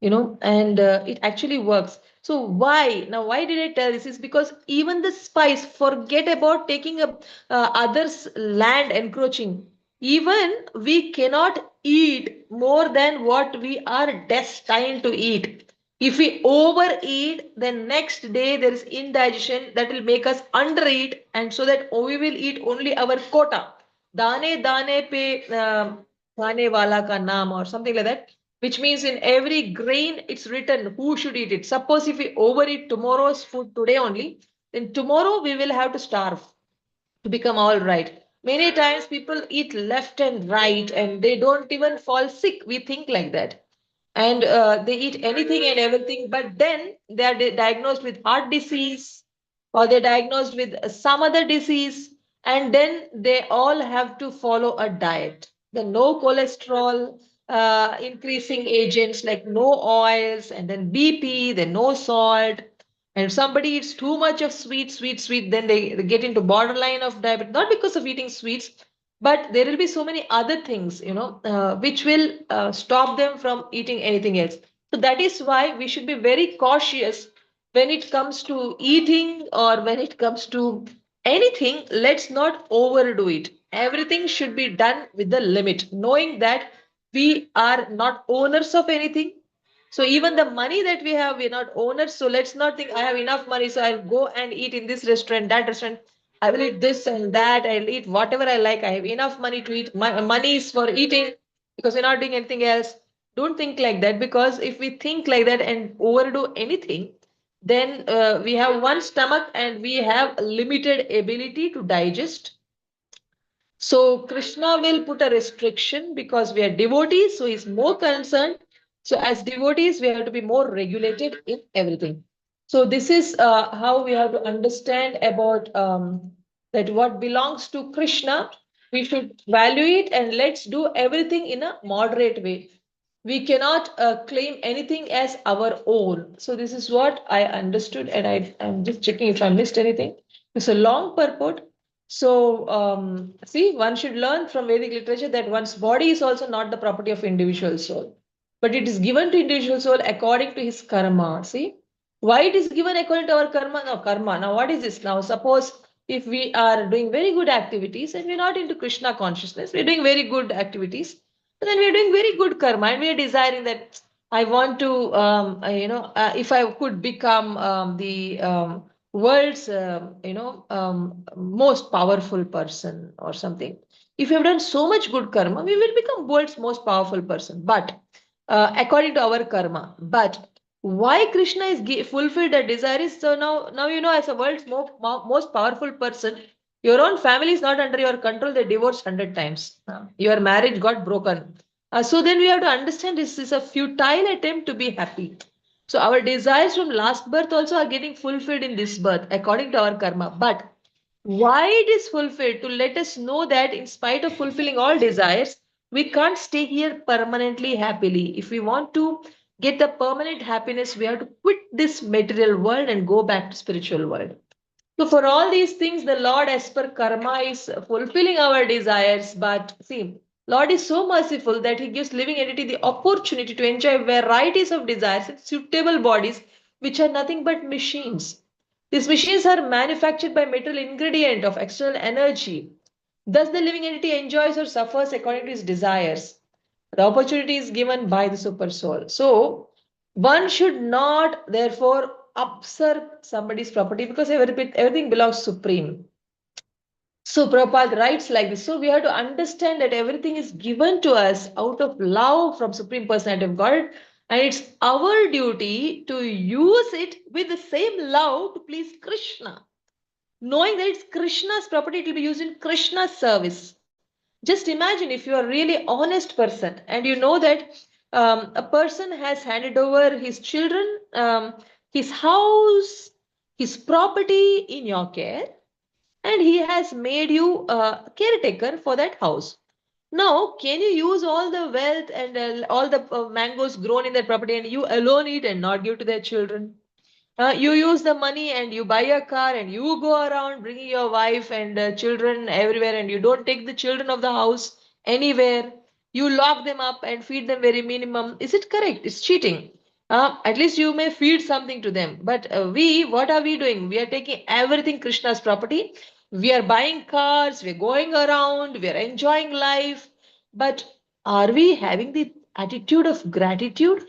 and it actually works. So why did I tell this is because even the spice, forget about taking up others land encroaching. Even we cannot eat more than what we are destined to eat. If we overeat, then next day there is indigestion that will make us undereat, and so that we will eat only our quota. Dane dane pe khane wala ka naam, or something like that, which means in every grain it's written who should eat it. Suppose if we overeat tomorrow's food today only, then tomorrow we will have to starve to become all right. Many times people eat left and right and they don't even fall sick. We think like that. And they eat anything and everything, but then they are diagnosed with heart disease, or they're diagnosed with some other disease, and then they all have to follow a diet. The no cholesterol increasing agents like no oils, and then BP, then no salt. And if somebody eats too much of sweet, then they get into borderline of diabetes, not because of eating sweets, but there will be so many other things, which will stop them from eating anything else. So that is why we should be very cautious when it comes to eating, or when it comes to anything. Let's not overdo it. Everything should be done with the limit, knowing that we are not owners of anything. So even the money that we have, we're not owners. So let's not think I have enough money, so I'll go and eat in this restaurant, that restaurant. I will eat this and that. I'll eat whatever I like. I have enough money to eat. My money is for eating because we're not doing anything else. Don't think like that, because if we think like that and overdo anything, then we have one stomach and we have limited ability to digest. So Krishna will put a restriction because we are devotees, so he's more concerned. So as devotees, we have to be more regulated in everything. So this is how we have to understand about that what belongs to Krishna. We should value it and let's do everything in a moderate way. We cannot claim anything as our own. So this is what I understood, and I'm just checking if I missed anything. It's a long purport. So see, one should learn from Vedic literature that one's body is also not the property of individual soul, but it is given to individual soul according to his karma. See, why it is given according to our karma? No, karma. Now, what is this? Now, suppose if we are doing very good activities and we're not into Krishna consciousness, we're doing very good activities, and then we're doing very good karma, and we're desiring that I want to, if I could become the world's, most powerful person or something. If you have done so much good karma, we will become world's most powerful person. But according to our karma, but why Krishna is fulfilled that desire is so now as a world's most powerful person, your own family is not under your control. They divorced 100 times. Your marriage got broken. So then we have to understand this is a futile attempt to be happy. So our desires from last birth also are getting fulfilled in this birth according to our karma. But why it is fulfilled to let us know that in spite of fulfilling all desires, we can't stay here permanently happily. If we want to get the permanent happiness, we have to quit this material world and go back to spiritual world. So for all these things, the Lord, as per karma, is fulfilling our desires. But see, Lord is so merciful that He gives living entity the opportunity to enjoy varieties of desires in suitable bodies, which are nothing but machines. These machines are manufactured by material ingredient of external energy. Thus, the living entity enjoys or suffers according to his desires. The opportunity is given by the super soul. So, one should not therefore usurp somebody's property because everything belongs supreme. So Prabhupada writes like this. So we have to understand that everything is given to us out of love from Supreme Personality of God, and it's our duty to use it with the same love to please Krishna. Knowing that it's Krishna's property, it will be used in Krishna's service. Just imagine if you are a really honest person and you know that a person has handed over his children, his house, his property in your care, and he has made you a caretaker for that house. Now, can you use all the wealth and all the mangoes grown in that property and you alone eat and not give to their children? You use the money and you buy a car and you go around bringing your wife and children everywhere, and you don't take the children of the house anywhere. You lock them up and feed them very minimum. Is it correct? It's cheating. At least you may feed something to them. But what are we doing? We are taking everything Krishna's property. We are buying cars, we're going around, we are enjoying life. But are we having the attitude of gratitude?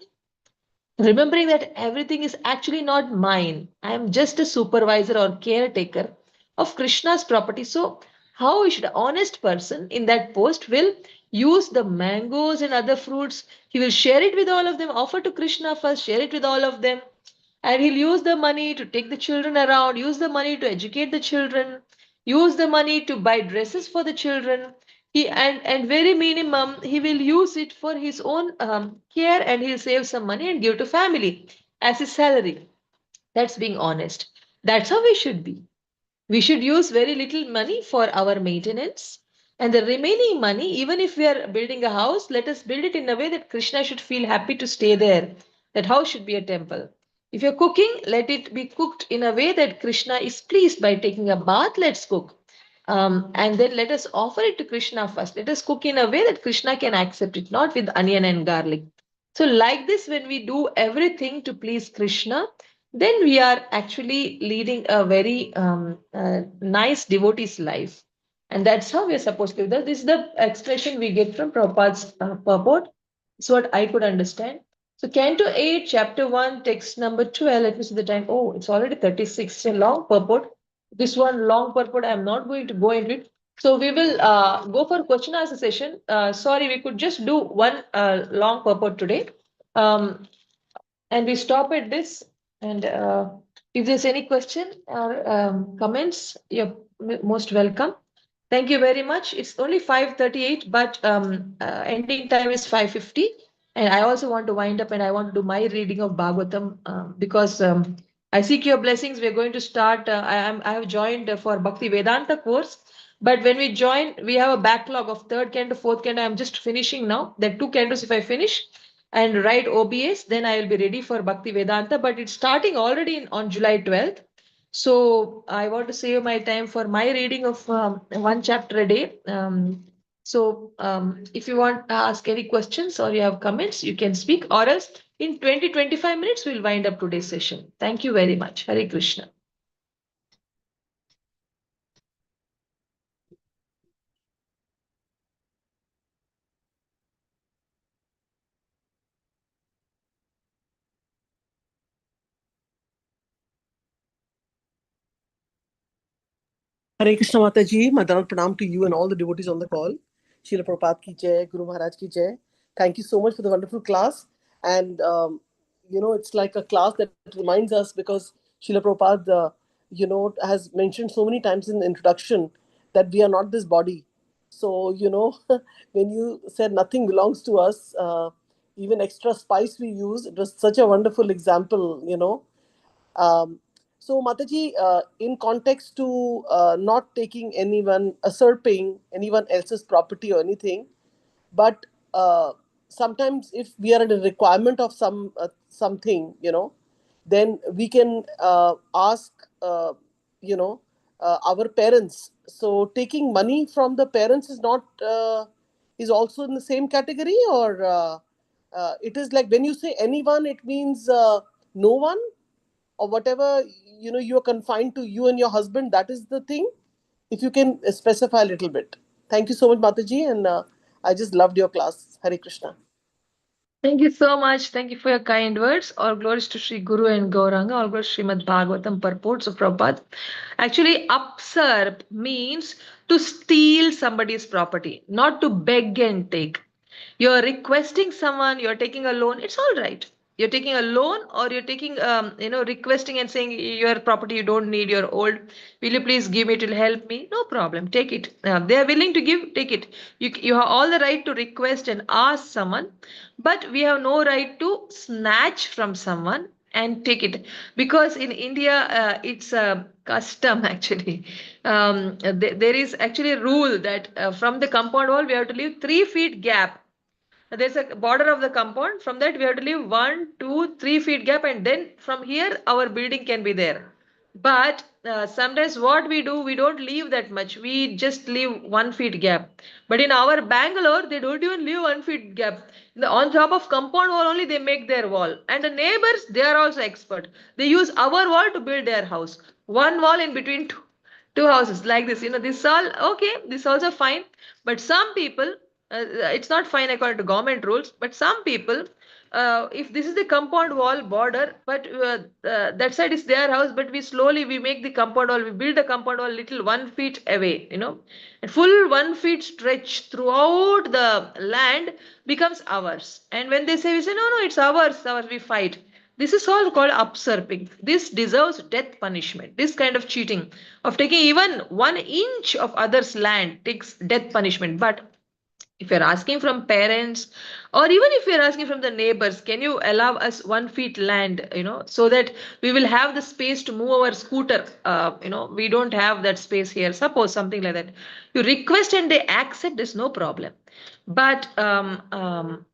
Remembering that everything is actually not mine. I am just a supervisor or caretaker of Krishna's property. So, how should an honest person in that post will use the mangoes and other fruits? He will share it with all of them, offer to Krishna first, share it with all of them, and he'll use the money to take the children around, use the money to educate the children, use the money to buy dresses for the children. And very minimum he will use it for his own care, and he'll save some money and give to family as his salary. That's being honest. That's how we should be. We should use very little money for our maintenance, and the remaining money, even if we are building a house, let us build it in a way that Krishna should feel happy to stay there. That house should be a temple. If you're cooking, let it be cooked in a way that Krishna is pleased. By taking a bath, let's cook. And then let us offer it to Krishna first. Let us cook in a way that Krishna can accept it, not with onion and garlic. So, like this, when we do everything to please Krishna, then we are actually leading a very nice devotee's life. And that's how we're supposed to do that. This is the expression we get from Prabhupada's purport. It's what I could understand. So, Canto 8, Chapter 1, text number 12. Let me see the time. Oh, it's already 36. It's a long purport. This one long purport, I'm not going to go into it. So, we will go for question answer session. Sorry, we could just do one long purport today. And we stop at this. And if there's any question or comments, you're most welcome. Thank you very much. It's only 5:38, but ending time is 5:50. And I also want to wind up and I want to do my reading of Bhagavatam because I seek your blessings. We're going to start. I have joined for Bhakti Vedanta course, But when we join, we have a backlog of third canto, fourth canto. I'm just finishing now. That two cantos, if I finish and write OBS, then I will be ready for Bhakti Vedanta. But it's starting already on July 12th. So I want to save my time for my reading of one chapter a day. If you want to ask any questions or you have comments, you can speak, or else in 20-25 minutes, we'll wind up today's session. Thank you very much. Hare Krishna. Hare Krishna Mataji, Madhavi Pranam to you and all the devotees on the call. Srila Prabhupada ki jai, Guru Maharaj ki jai. Thank you so much for the wonderful class. And, it's like a class that reminds us, because Srila Prabhupada, has mentioned so many times in the introduction that we are not this body. So, when you said nothing belongs to us, even extra spice we use, it was such a wonderful example, So, Mataji, in context to not taking usurping anyone else's property or anything, but sometimes if we are in a requirement of something, then we can ask, our parents. So, taking money from the parents is not is also in the same category, or it is like when you say anyone, it means no one, or whatever, you are confined to you and your husband, that is the thing. If you can specify a little bit. Thank you so much, Mataji, and I just loved your class. Hare Krishna. Thank you so much. Thank you for your kind words. All glories to Sri Guru and Gauranga. All glories to Srimad Bhagvatam purports of Prabhupada. Actually, upsurp means to steal somebody's property, not to beg and take. You're requesting someone, you're taking a loan, it's all right. You're taking a loan, or you're taking, requesting and saying your property you don't need, you're old. Will you please give me, it will help me? No problem. Take it. They are willing to give, take it. You have all the right to request and ask someone, but we have no right to snatch from someone and take it, because in India it's a custom actually. There is actually a rule that from the compound wall we have to leave 3 feet gap. There's a border of the compound. From that, we have to leave 1, 2, 3 feet gap, and then from here, our building can be there. But sometimes what we do, we don't leave that much. We just leave 1 feet gap. But in our Bangalore, they don't even leave 1 feet gap. On top of compound wall only, they make their wall. And the neighbors, they are also expert. They use our wall to build their house. One wall in between two houses like this. This all okay. This also fine. But some people, it's not fine according to government rules, but some people, if this is the compound wall border, but that side is their house, but we make the compound wall, we build the compound wall little 1 feet away, and full 1 feet stretch throughout the land becomes ours. And when they say, we say, no, no, it's ours, we fight. This is all called upsurping. This deserves death punishment. This kind of cheating, of taking even 1 inch of others' land, takes death punishment. But if you're asking from parents, or even if you're asking from the neighbors, can you allow us 1 feet land, so that we will have the space to move our scooter? We don't have that space here. Suppose something like that. You request and they accept, there's no problem. But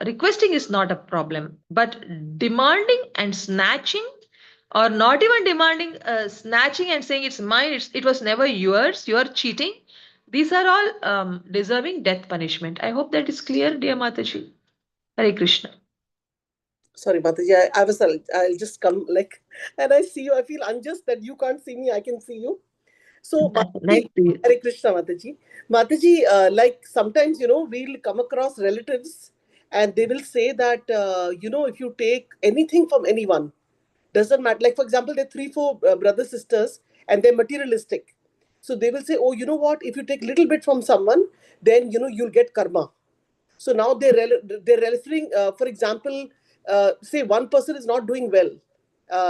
requesting is not a problem. But demanding and snatching, or not even demanding, snatching and saying it's mine, it was never yours, you're cheating. These are all deserving death punishment. I hope that is clear, dear Mataji. Hare Krishna. Sorry, Mataji, I'll just come and I see you. I feel unjust that you can't see me, I can see you. So, Nice Mataji, to you. Hare Krishna, Mataji. Mataji, sometimes, we'll come across relatives and they will say that, if you take anything from anyone, doesn't matter. Like, for example, there are 3, 4 brother sisters and they're materialistic. So they will say, oh, you know what? If you take little bit from someone, then, you'll get karma. So now they're referring, for example, say one person is not doing well,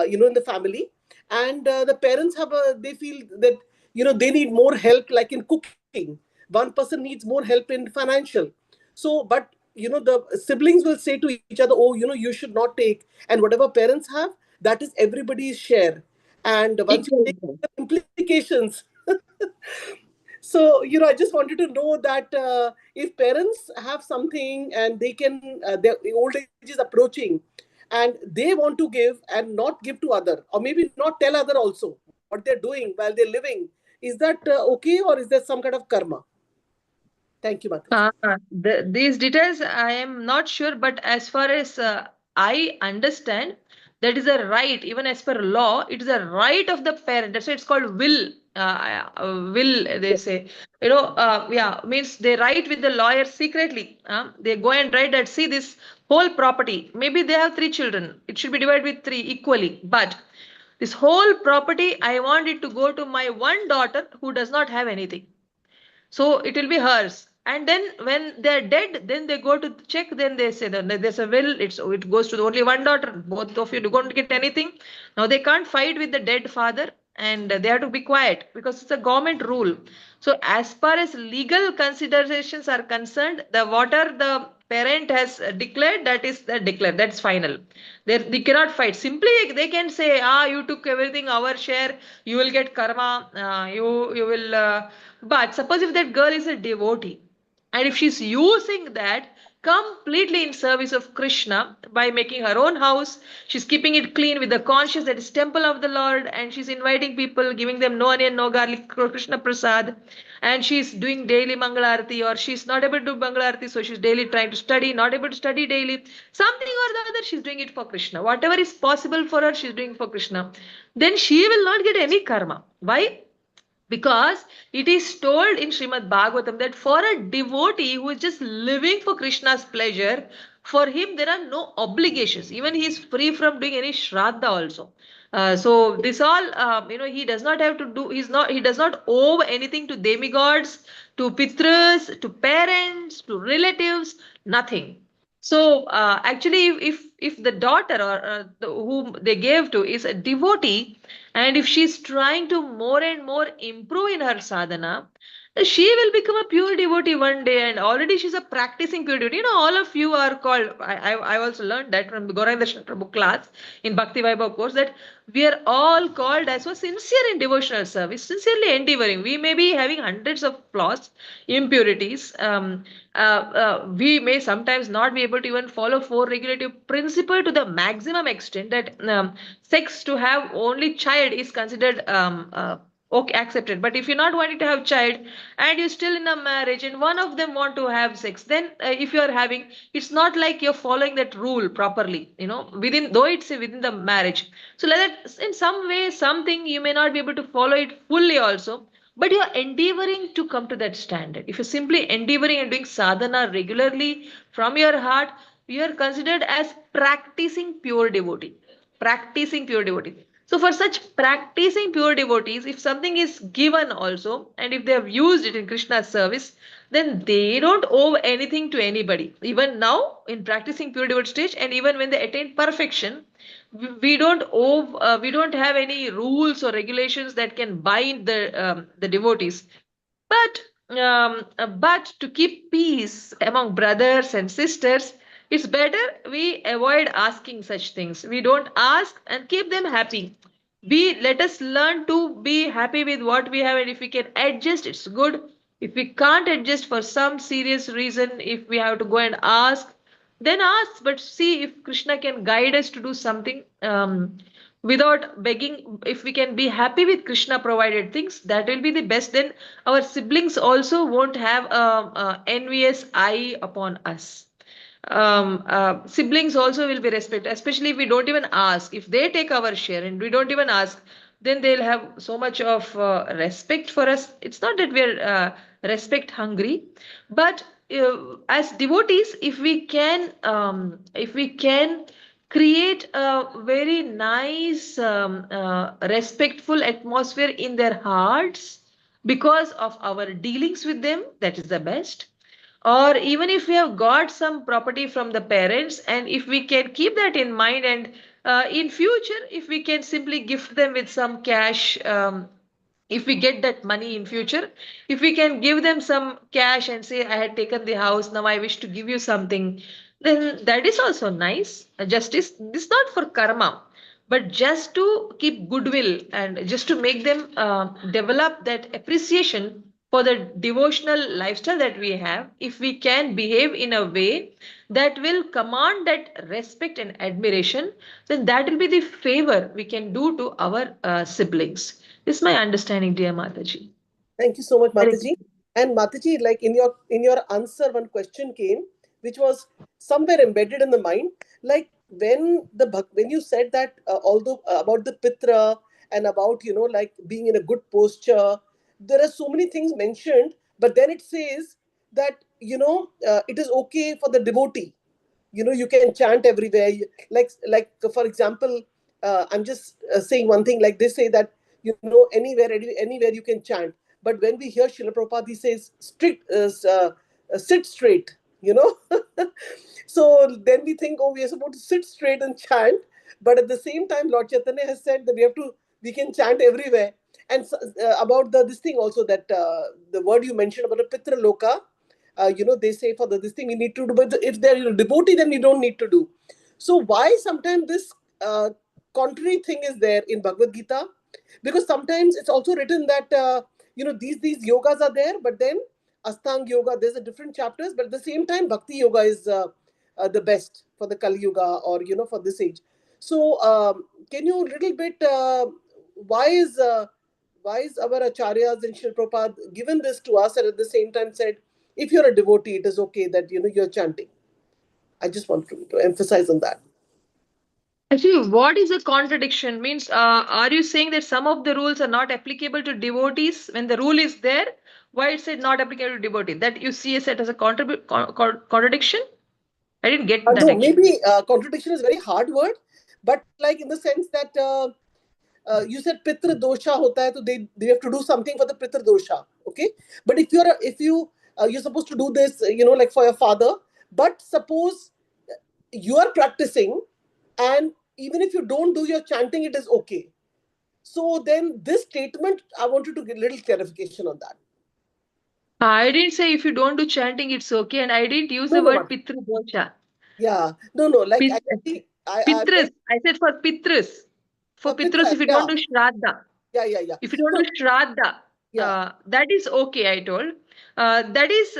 in the family, and the parents they feel that they need more help, like in cooking. One person needs more help in financial. So, but the siblings will say to each other, oh, you should not take, and whatever parents have, that is everybody's share. And once you take the implications, So, I just wanted to know that if parents have something and they can, their old age is approaching and they want to give and not give to other, or maybe not tell other also what they're doing while they're living, is that okay, or is there some kind of karma? Thank you, Mataji. These details I am not sure, but as far as I understand, that is a right. Even as per law, it is a right of the parent. That's why it's called will. Will they say? Yeah, means they write with the lawyer secretly. They go and write that. See this whole property. Maybe they have three children. It should be divided with three equally, but this whole property, I want it to go to my one daughter who does not have anything, so it will be hers. And then when they're dead, then they go to check, then they say that there's a will, it goes to only one daughter, both of you don't get anything. Now they can't fight with the dead father, and they have to be quiet because it's a government rule. So as far as legal considerations are concerned, the water the parent has declared, that is declared, that's final. They cannot fight. Simply they can say, you took everything, our share, you will get karma, you will but suppose if that girl is a devotee, and if she's using that completely in service of Krishna by making her own house, she's keeping it clean with the conscience that is temple of the Lord, and she's inviting people, giving them no onion, no garlic, Krishna Prasad, and she's doing daily Mangalarti, or she's not able to do Mangalarti, so she's daily trying to study, not able to study daily, something or the other, she's doing it for Krishna. Whatever is possible for her, she's doing for Krishna. Then she will not get any karma. Why? Because it is told in Srimad Bhagvatam that for a devotee who is just living for Krishna's pleasure, for him there are no obligations. Even he is free from doing any shraddha also. So this all, he does not have to do. He does not owe anything to demigods, to pitras, to parents, to relatives. Nothing. So actually, if the daughter or whom they gave to is a devotee, and if she's trying to more and more improve in her sadhana, she will become a pure devotee one day. And already she's a practicing pure devotee. All of you are called. I also learned that from the Gauranga Darshan Prabhu class in Bhakti Vaibhav course, that we are all called as well sincere in devotional service, sincerely endeavoring. We may be having hundreds of flaws, impurities. We may sometimes not be able to even follow four regulative principle to the maximum extent that sex to have only child is considered okay, accepted. But if you're not wanting to have child and you're still in a marriage and one of them want to have sex, then if you're having, it's not like you're following that rule properly, within, though it's within the marriage. So like that, in some way, something you may not be able to follow it fully also, but you're endeavoring to come to that standard. If you're simply endeavoring and doing sadhana regularly from your heart, you are considered as practicing pure devotee. Practicing pure devotee. So for such practicing pure devotees, if something is given also, and if they have used it in Krishna's service, then they don't owe anything to anybody. Even now, in practicing pure devotee stage, and even when they attain perfection, we don't owe, we don't have any rules or regulations that can bind the devotees. But to keep peace among brothers and sisters, it's better we avoid asking such things. We don't ask and keep them happy. We let us learn to be happy with what we have, and if we can adjust, it's good. If we can't adjust for some serious reason, if we have to go and ask, then ask, but see if Krishna can guide us to do something without begging. If we can be happy with Krishna provided things, that will be the best. Then our siblings also won't have a envious eye upon us. Siblings also will be respected, especially if we don't even ask. If they take our share and we don't even ask, then they'll have so much of respect for us. It's not that we're respect hungry, but as devotees, if we can create a very nice respectful atmosphere in their hearts because of our dealings with them, that is the best. Or even if we have got some property from the parents, and if we can keep that in mind, and in future if we can simply gift them with some cash, if we get that money in future, if we can give them some cash and say, I had taken the house, now I wish to give you something, then that is also nice. Justice, this is not for karma, but just to keep goodwill and just to make them develop that appreciation for the devotional lifestyle that we have, if we can behave in a way that will command that respect and admiration, then that will be the favor we can do to our siblings. This is my understanding, dear Mataji. Thank you so much, Hare Mataji. And Mataji, like in your answer, one question came, which was somewhere embedded in the mind. Like when you said that, although about the pitra and about like being in a good posture, there are so many things mentioned. But then it says that it is okay for the devotee. You can chant everywhere. Like for example, I'm just saying one thing. Like they say that anywhere you can chant. But when we hear Srila Prabhupada, he says strict sit straight, you know so then we think, oh, we are supposed to sit straight and chant. But at the same time, Lord Chaitanya has said that we can chant everywhere. And about this thing also, that the word you mentioned about the pitra loka, they say for this thing we need to do, but if they're a devotee, then we don't need to do. So why sometimes this contrary thing is there in Bhagavad Gita? Because sometimes it's also written that these yogas are there, but then Astang yoga, there's a different chapters, but at the same time Bhakti yoga is the best for the Kali Yuga, or for this age. So can you little bit why is our acharyas and Srila Prabhupada given this to us, and at the same time said, if you're a devotee, it is okay that you're chanting. I just want to emphasize on that. Actually, what is a contradiction? Means, are you saying that some of the rules are not applicable to devotees when the rule is there? Why it said not applicable to devotee? That you see it as a contradiction? I didn't get that No, actually. maybe contradiction is a very hard word, but like in the sense that you said pitra dosha hota hai, so they have to do something for the pitra dosha, okay? But if you're supposed to do this, like for your father, but suppose you are practicing, and even if you don't do your chanting, it is okay. So then this statement, I wanted to get a little clarification on that. I didn't say if you don't do chanting, it's okay, and I didn't use No, the no, word Mata. pitra dosha. Yeah, no, like Pit- actually, I Pitras. meant I said for pitras. For pitras, pitra. if you don't Yeah, do shraddha. yeah. If you don't So do shraddha, yeah, that is okay, I told. That is,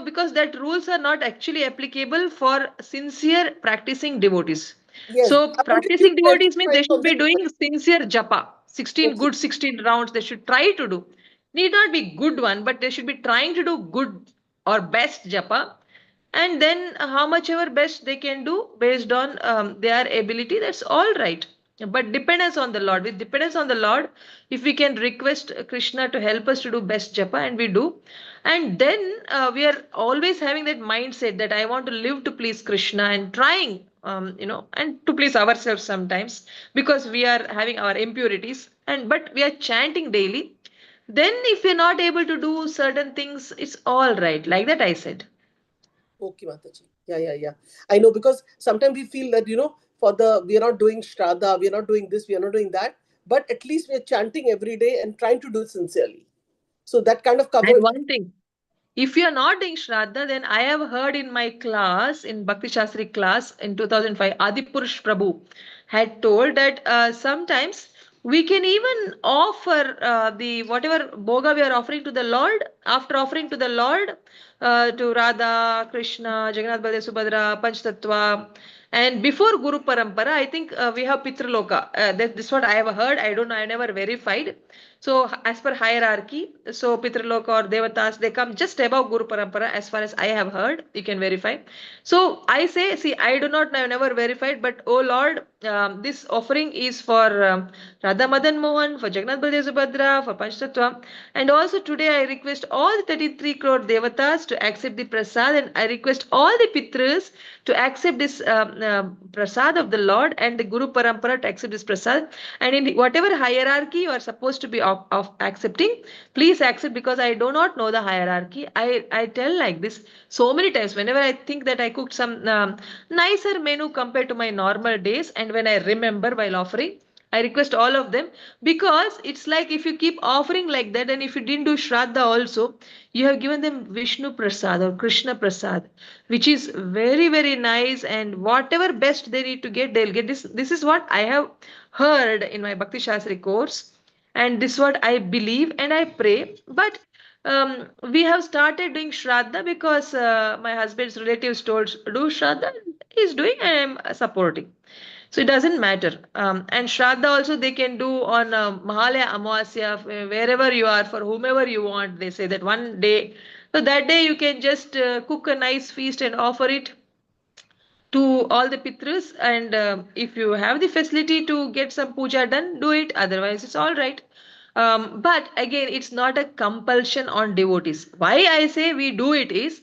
because that rules are not actually applicable for sincere practicing devotees. yes, So I wanted you to practicing devotees means they emphasize should on be this. doing sincere japa, 16 Okay, good 16 rounds they should try to do. Need not be good one, but they should be trying to do good or best japa, and then how much ever best they can do based on their ability, that's all right. But dependence on the Lord, with dependence on the Lord, if we can request Krishna to help us to do best japa, and we do, and then we are always having that mindset that I want to live to please Krishna, and trying and to please ourselves sometimes, because we are having our impurities, and but we are chanting daily, then if we're not able to do certain things, it's all right, like that I said. okay, Mataji. Yeah. I know, because sometimes we feel that for we are not doing Shraddha, we are not doing this, we are not doing that, but at least we are chanting every day and trying to do it sincerely. So that kind of And cover. one thing, if you are not doing Shraddha, then I have heard in my class, in Bhakti Shastri class in 2005, Adipurush Prabhu had told that sometimes we can even offer the whatever boga we are offering to the Lord, after offering to the Lord, to Radha, Krishna, Jagannath Baladev Subhadra, Panchtattva, and before Guru Parampara, I think we have Pitraloka. This is what I have heard. I don't know. I never verified. So as per hierarchy, so Pitraloka or Devatas, they come just above Guru Parampara as far as I have heard. You can verify. So I say, see, I do not, I have never verified, but oh Lord, this offering is for Radha Madan Mohan, for Jagannath Baladev Subhadra, for Panchtattva. And also today I request all the 33 crore Devatas to accept the prasad, and I request all the Pitras to accept this prasad of the Lord, and the Guru Parampara to accept this prasad. And in whatever hierarchy you are supposed to be of accepting, please accept, because I do not know the hierarchy. I tell like this so many times whenever I think that I cooked some nicer menu compared to my normal days, and when I remember while offering, I request all of them, because it's like if you keep offering like that, and if you didn't do Shraddha also, you have given them Vishnu Prasad or Krishna Prasad, which is very, very nice, and whatever best they need to get, they'll get this. This is what I have heard in my Bhakti Shastri course, and this is what I believe and I pray. But we have started doing Shraddha because my husband's relatives told do Shraddha. He's doing, I am supporting. So it doesn't matter. And Shraddha also they can do on Mahalaya Amavasya, wherever you are, for whomever you want. They say that one day. So that day you can just cook a nice feast and offer it to all the Pitrus. And if you have the facility to get some puja done, do it. Otherwise, it's all right. But again, it's not a compulsion on devotees. Why I say we do it is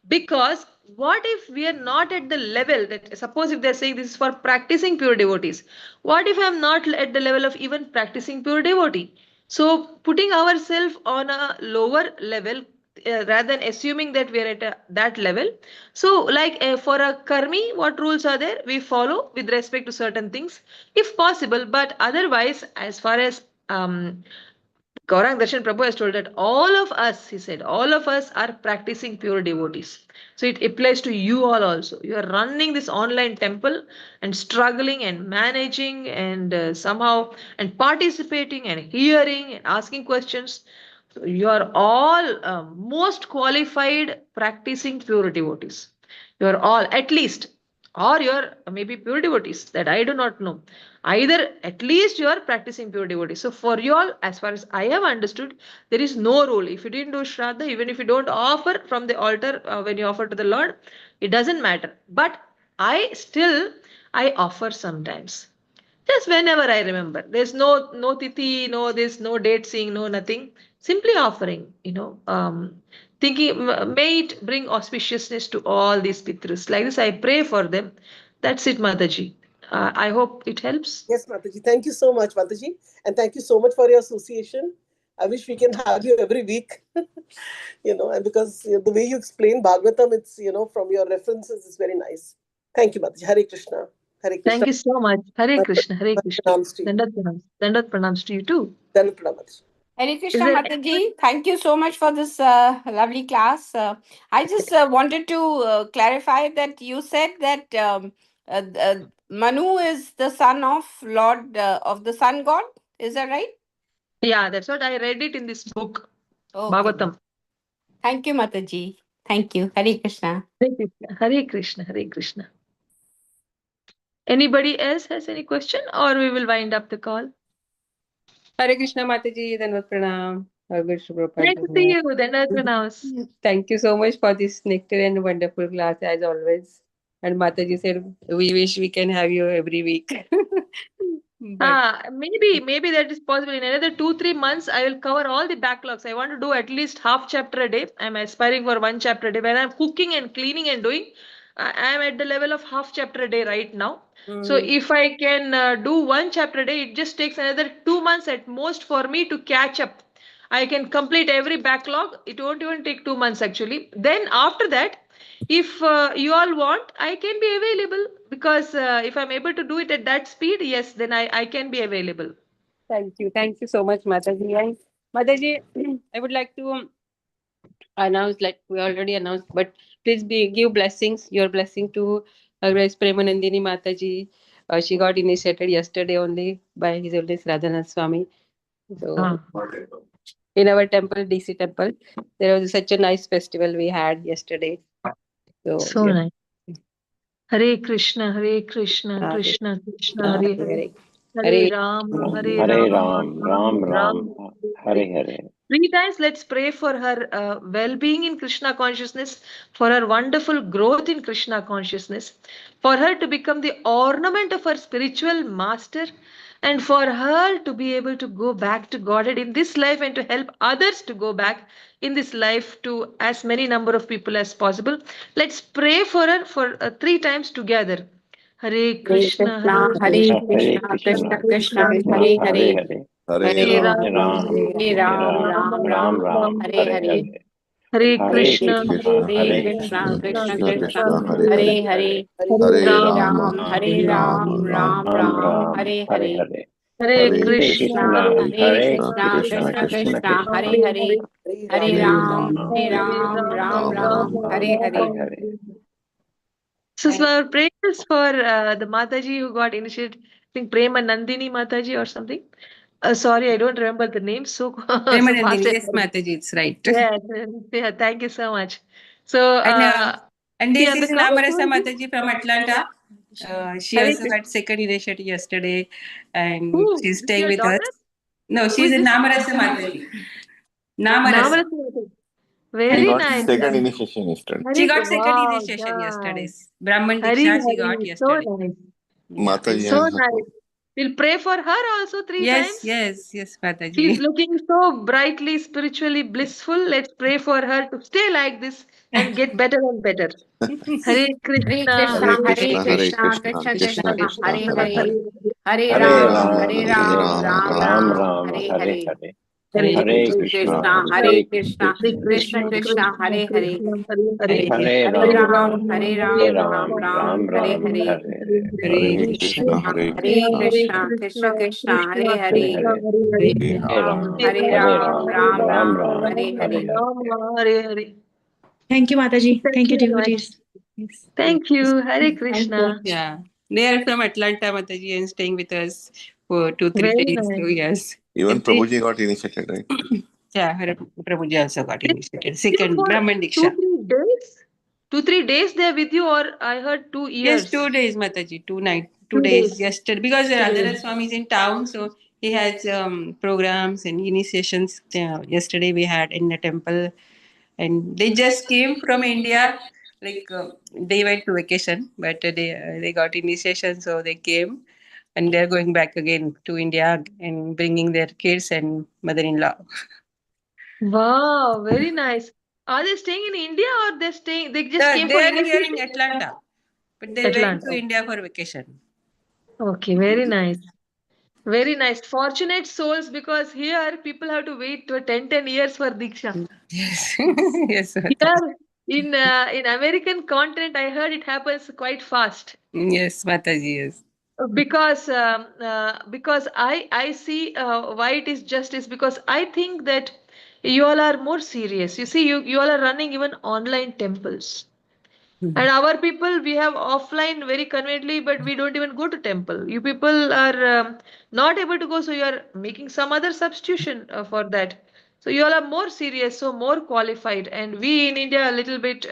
because what if we are not at the level that, suppose if they're saying this is for practicing pure devotees, what if I'm not at the level of even practicing pure devotee? So putting ourselves on a lower level, rather than assuming that we are at that level. So like for a karmi, what rules are there? We follow with respect to certain things, if possible. But otherwise, as far as Gaurang Darshan Prabhu has told that all of us, he said, all of us are practicing pure devotees. So it applies to you all also. You are running this online temple and struggling and managing and somehow and participating and hearing and asking questions. So you are all most qualified practicing pure devotees. You are all, at least, or you're maybe pure devotees, that I do not know. Either at least you are practicing pure devotees. So for you all, as far as I have understood, there is no rule. If you didn't do Shraddha, even if you don't offer from the altar when you offer to the Lord, it doesn't matter. But I offer sometimes. Just whenever I remember. There's no tithi, no this, no date seeing, no nothing. Simply offering, thinking may it bring auspiciousness to all these pitrus. Like this, I pray for them. That's it, Mataji. I hope it helps. Yes, Mataji. Thank you so much, Mataji. And thank you so much for your association. I wish we can have you every week. And because the way you explain Bhagavatam, it's, from your references, is very nice. Thank you, Mataji. Hare Krishna. Hare Krishna. Thank you so much. Hare My Krishna, Hare Krishna. pranams to you. Dandat pranams. Dandat pranams to you too. Dandat pranam, Mataji. Hare Is Krishna there Mataji, thank you so much for this lovely class. I just wanted to clarify that you said that Manu is the son of Lord of the Sun God. Is that right? Yeah, that's what I read it in this book, Okay. Bhagavatam. Thank you, Mataji. Thank you. Hare Krishna. Hare Krishna, Hare Krishna, Hare Krishna. Anybody else has any question, or we will wind up the call? Hare Krishna Mataji, Danvat Pranam. Nice to see you. Dandat pranams. Thank you so much for this nectar and wonderful class as always. And Mataji said, we wish we can have you every week. But Maybe that is possible. In another 2-3 months, I will cover all the backlogs. I want to do at least half chapter a day. I'm aspiring for one chapter a day. When I'm cooking and cleaning and doing, I'm at the level of half chapter a day right now. So if I can do one chapter a day, it just takes another 2 months at most for me to catch up. I can complete every backlog. It won't even take 2 months actually. Then after that, if you all want, I can be available because if I'm able to do it at that speed, yes, then I can be available. thank you. Thank you so much, Mataji. And Mataji, I would like to announce, like we already announced, but please give blessings, your blessing to Grace Premanandini Mataji. She got initiated yesterday only by His Holiness Radhanath Swami. So in our temple, DC temple, there was such a nice festival we had yesterday. So yeah. nice. Hare Krishna, Hare Krishna, Krishna Krishna, Hare Hare. Hare Ram, Hare Ram, Ram Ram, Hare Hare. 3 times let's pray for her well-being in Krishna consciousness, for her wonderful growth in Krishna consciousness, for her to become the ornament of her spiritual master, and for her to be able to go back to Godhead in this life and to help others to go back in this life to as many number of people as possible. Let's pray for her for 3 times together. Hare Krishna, Hare Krishna, Krishna Krishna, Hare Hare. Hare Hare Ram, Ram, Hare Ram, Ram Ram, Hare Hare. Hare Hare Krishna, Krishna, Hare Hare Krishna, Krishna Krishna, Krishna, Krishna, Hare Hare Hare. Hare. Hare Hare Rama, Ram, Hare Hare Rama, Ram, Ram Ram Ram, Hare Hare. Hare Hare Hare Krishna, Krishna, Krishna, Hare Hare Krishna, Krishna, Krishna Krishna Krishna, Krishna, Hare Hare. Hare Hare Ram, Rama, Hare Hare Ram, Rama, Ram Ram Ram, Ram, Hare Hare. So, our prayers for the Mataji who got initiated, I think Prema Nandini Mataji or something. Sorry, I don't remember the name. So so fast. Premanandini, yes, Mataji, it's right. Yeah, yeah. Thank you so much. So And this yeah, is because Namarasa Mataji from Atlanta. She Hare also Krishna. had second initiative yesterday, and Who? she's Is staying your with us. daughter? No, Who she's is a this? Namarasa Mataji. Namarasa. Namarasa Mataji. He Very got nice. second initiation yesterday. She Hari, got second wow, initiation yesterday. nice. Brahman Hari, Diksha she got Hari, so yesterday. nice. Yeah. Mataji So and her. nice. We'll pray for her also 3 Yes, times. yes, yes, She's Mataji. looking so brightly, spiritually blissful. Let's pray for her to stay like this and get better and better. Hare Hare Krishna, Krishna, Hare Hare Hare Krishna, Hare Krishna, Krishna, Krishna, Krishna Krishna Krishna, Krishna Krishna, Hare Hare Krishna, Hare. Hare, Hare Hare Hare Ram, Hare, Rama, Hare Hare Hare Ram, Rama, Rama, Ram Rama Ram Ram, Rama, Rama, Hare Hare Hare, Hare, Hare Hare Hare Krishna, Krishna, Krishna, Hare Hare Hare Krishna, Hare Krishna Krishna, Krishna, Krishna, Krishna Hare Hare, Krishna, Hare Hare, Hare Hare Hare Rama, Ram, Rama, Hare Hare Hare Ram, Rama, Ram Rama, Ram, Ram Rama Hare Ram, Rama, Hare, Hare Hare Hare Hare Krishna. Krishna, Hare. Hare Hare Krishna, Krishna, Hare Krishna, Krishna, Krishna Krishna, Krishna Hare Hare Hare, Krishna, Hare, Hare Hare, Hare Hare Hare Rama, Ram, Rama, Hare Hare Hare Rama, Ram, Rama, Hare Ram Ram Rama, Ram, Ram, Hare Rama Hare Hare. Hare. Rama, Hare Hare. Thank you, Mataji. Thank Thank you, you very much. devotees. Yes. Thank you, Hare Thank you. Krishna. Yeah. They are from Atlanta, Mataji, and staying with us for 2-3 Very days. nice. So yes. Even Every Prabhuji got initiated, right? yeah, Prabhuji also got They initiated. you Second, for Brahman two, Diksha. 3 days? 2, 3 days they're with you, or I heard Yes, 2 years. 2 days, Mataji. 2 2 days days. yesterday because 2 Radhara days. Swami is in town, so he has programs and initiations. Yesterday we had in the temple, and they just came from India. Like they went to vacation, but they got initiation, so they came, and they're going back again to India and bringing their kids and mother-in-law. Wow, very nice. Are they staying in India, or they're staying? They just came They for are here in initiation? Atlanta, but they went to Atlanta. India for vacation. Okay, very nice. Very nice. Fortunate souls, because here people have to wait to 10 years for Diksha. Yes, yes, Mataji. Here in American continent, I heard it happens quite fast. Yes, Mataji. Yes. Because I see why it is just is because I think that you all are more serious. You see, you all are running even online temples. And our people, we have offline very conveniently, but we don't even go to temple. You people are not able to go, so you are making some other substitution for that. So you all are more serious, so more qualified, and we in India a little bit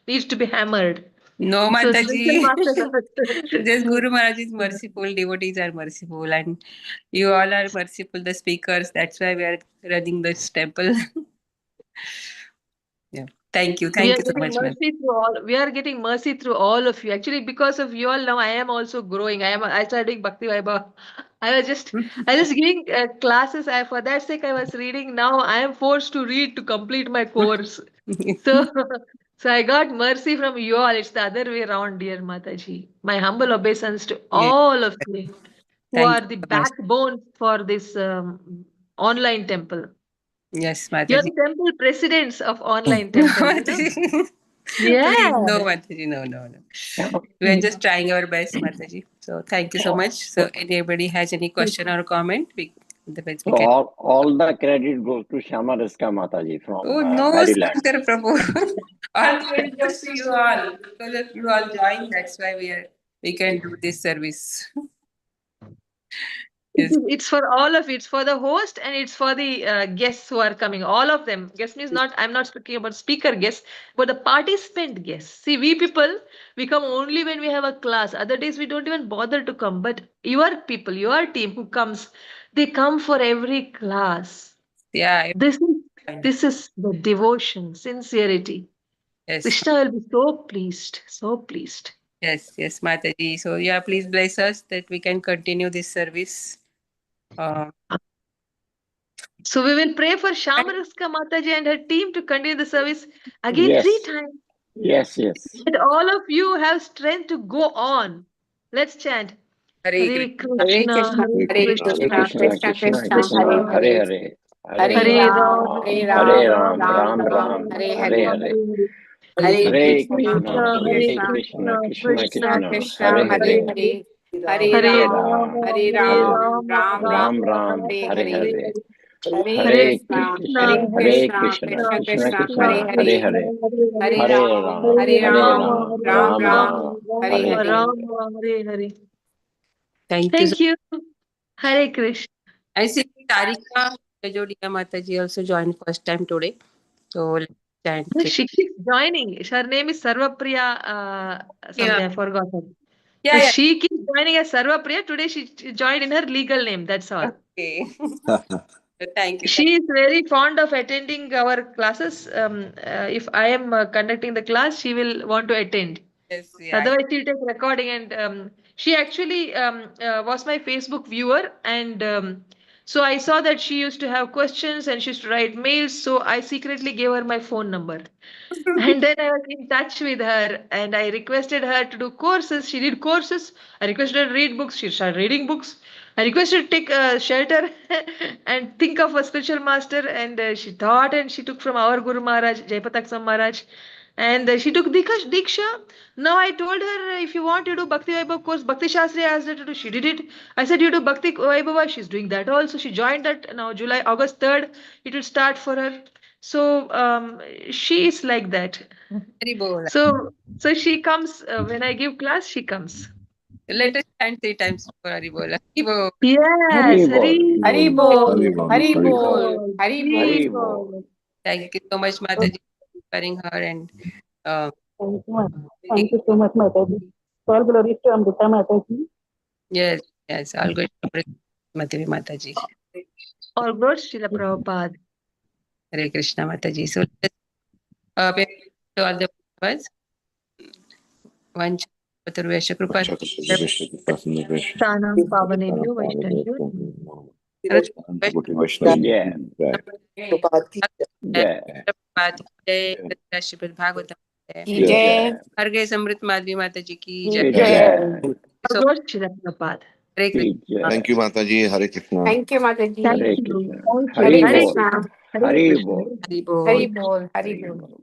needs to be hammered. No, So spiritual Mataji. masters Just are. Guru Maharaj is merciful, devotees are merciful, and you all are merciful, the speakers. That's why we are running this temple. Yeah. Thank you. We Thank are you so getting much, ma'am. mercy through all. We are getting mercy through all of you. Actually, because of you all, now I am also growing. I started doing Bhakti Vaibhav. I was giving classes. For that sake, I was reading. Now I am forced to read to complete my course. So, so I got mercy from you all. It's the other way around, dear Mataji. My humble obeisance to Yeah. all of you who Thank are you the so much. backbone for this online temple. Yes, You're Mataji. the temple presidents of online No, temple, you know? Mataji. Yeah. Please, no, Mataji. No, no, no. We are just trying our best, Mataji. So thank you so much. So anybody has any question or comment, the best we So can. all the credit goes to Shama Riska Mataji from Oh no, Maryland. Shankar Prabhu. All credit goes to you all. Because of you all joined, that's why we can do this service. Yes. It's for all of it. It's for the host and it's for the guests who are coming. All of them. Guest means not, I'm not speaking about speaker guests, but the participant guests. See, we people, we come only when we have a class. Other days we don't even bother to come. But your people, your team who comes, they come for every class. Yeah. This is Fine. this is the devotion, sincerity. Yes. Krishna will be so pleased, so pleased. Yes. Yes, Mataji. So yeah, please bless us that we can continue this service. Uh, So we will pray for Shamaraska Mataji and her team to continue the service again 3 times. Yes, yes. Let all of you have strength to go on. Let's chant. Hare Hare Krishna. Hare Krishna, Krishna, Hare Hare Hare Krishna, Hare Krishna, Krishna, Krishna, Krishna Krishna Krishna Krishna, Krishna, Krishna, Hare Hare Hare, Hare, Hare Hare Hare Ram, Ram, Rama, Hare Hare Hare Ram, Ram, Ram, Ram Ram Ram Ram, Ram, Hare Ram, Hare Hare, Hare, Hare Hare Hare. Hare Krishna, Krishna, Krishna, Hare Hare Hare Krishna, Krishna, Krishna, Krishna Krishna Krishna Krishna, Krishna, Hare Krishna, Hare Hare, Hare Hare. Hare, Hare Hare Hare Ram, Rama, Ram, Hare Hare Hare Ram, Rama, Ram Rama Ram Ram, Ram, Rama, Hare Hare Hare, Hare Hare, Hare. Hare Hare Hare Krishna, Krishna, Krishna, Hare Hare Hare Krishna, Krishna, Krishna, Krishna Krishna Krishna, Krishna Hare Krishna, Hare Hare, Krishna, Hare, Hare Hare. Hare Hare Ram, Ram, Hare Hare Hare Ram, Rama, Ram, Hare Ram Ram Rama, Ram, Ram, Hare Rama Hare Hare. Hare. Rama, Hare Hare. Thank you. Thank you. Hare Krishna. I see Tarika Jajodia Mataji also joined first time today. So let's chant. No, she keeps joining. Her name is Sarvapriya. Something I forgot. Yeah, So yeah. she keeps joining as Sarvapriya. Today she joined in her legal name. That's all. Okay. Thank you. She is very fond of attending our classes. If I am conducting the class, she will want to attend. Yes, yeah. Otherwise, she'll take recording. And she actually was my Facebook viewer. And so I saw that she used to have questions and she used to write mails. So I secretly gave her my phone number. And then I was in touch with her and I requested her to do courses. She did courses. I requested her to read books. She started reading books. I requested her to take shelter and think of a spiritual master. And she thought and she took from our Guru Maharaj, Jayapataksam Maharaj. And she took Diksha. Now I told her, if you want, you do Bhakti Vaibhav course. Bhakti Shastri asked her to do. She did it. I said, you do Bhakti Vaibhava. She's doing that also. She joined that now, August 3rd. It will start for her. So she is like that. Very bold. So she comes when I give class. She comes. Let us chant 3 times for Haribola. Haribo. Yes, Hari Hari bol. Bol, Hari Bol, Hari Hari Bol, Hari Hari Hari bol. bol. Bol. Thank you so much, Mataji, for inspiring her and Thank you so much, Madhavi. All glories to Amrita Mataji. yes, all good. Madhavi Mataji. All good, Srila Prabhupada. Hare Krishna Mataji. So pay to all the words. One Paturvesha Krupa. Stanam Pavanebhyo Vaishnavyo. Yeah. Prabhupada ki jai. Yeah. Srimad Bhagvatam. Ki jai. Har Grace Amrut Madhavi Mataji ki Ki jai. Yeah. All good, Srila Prabhupada. Hare Krishna. Yeah. Thank you, Mataji. Hare Krishna. Thank you, Mataji. Thank Hare you. Krishna. Thank you. Hari Hare bol. Krishna. Hare Hari Krishna. bol. Hari Bol. Hari bol. Hari Hari bol. bol.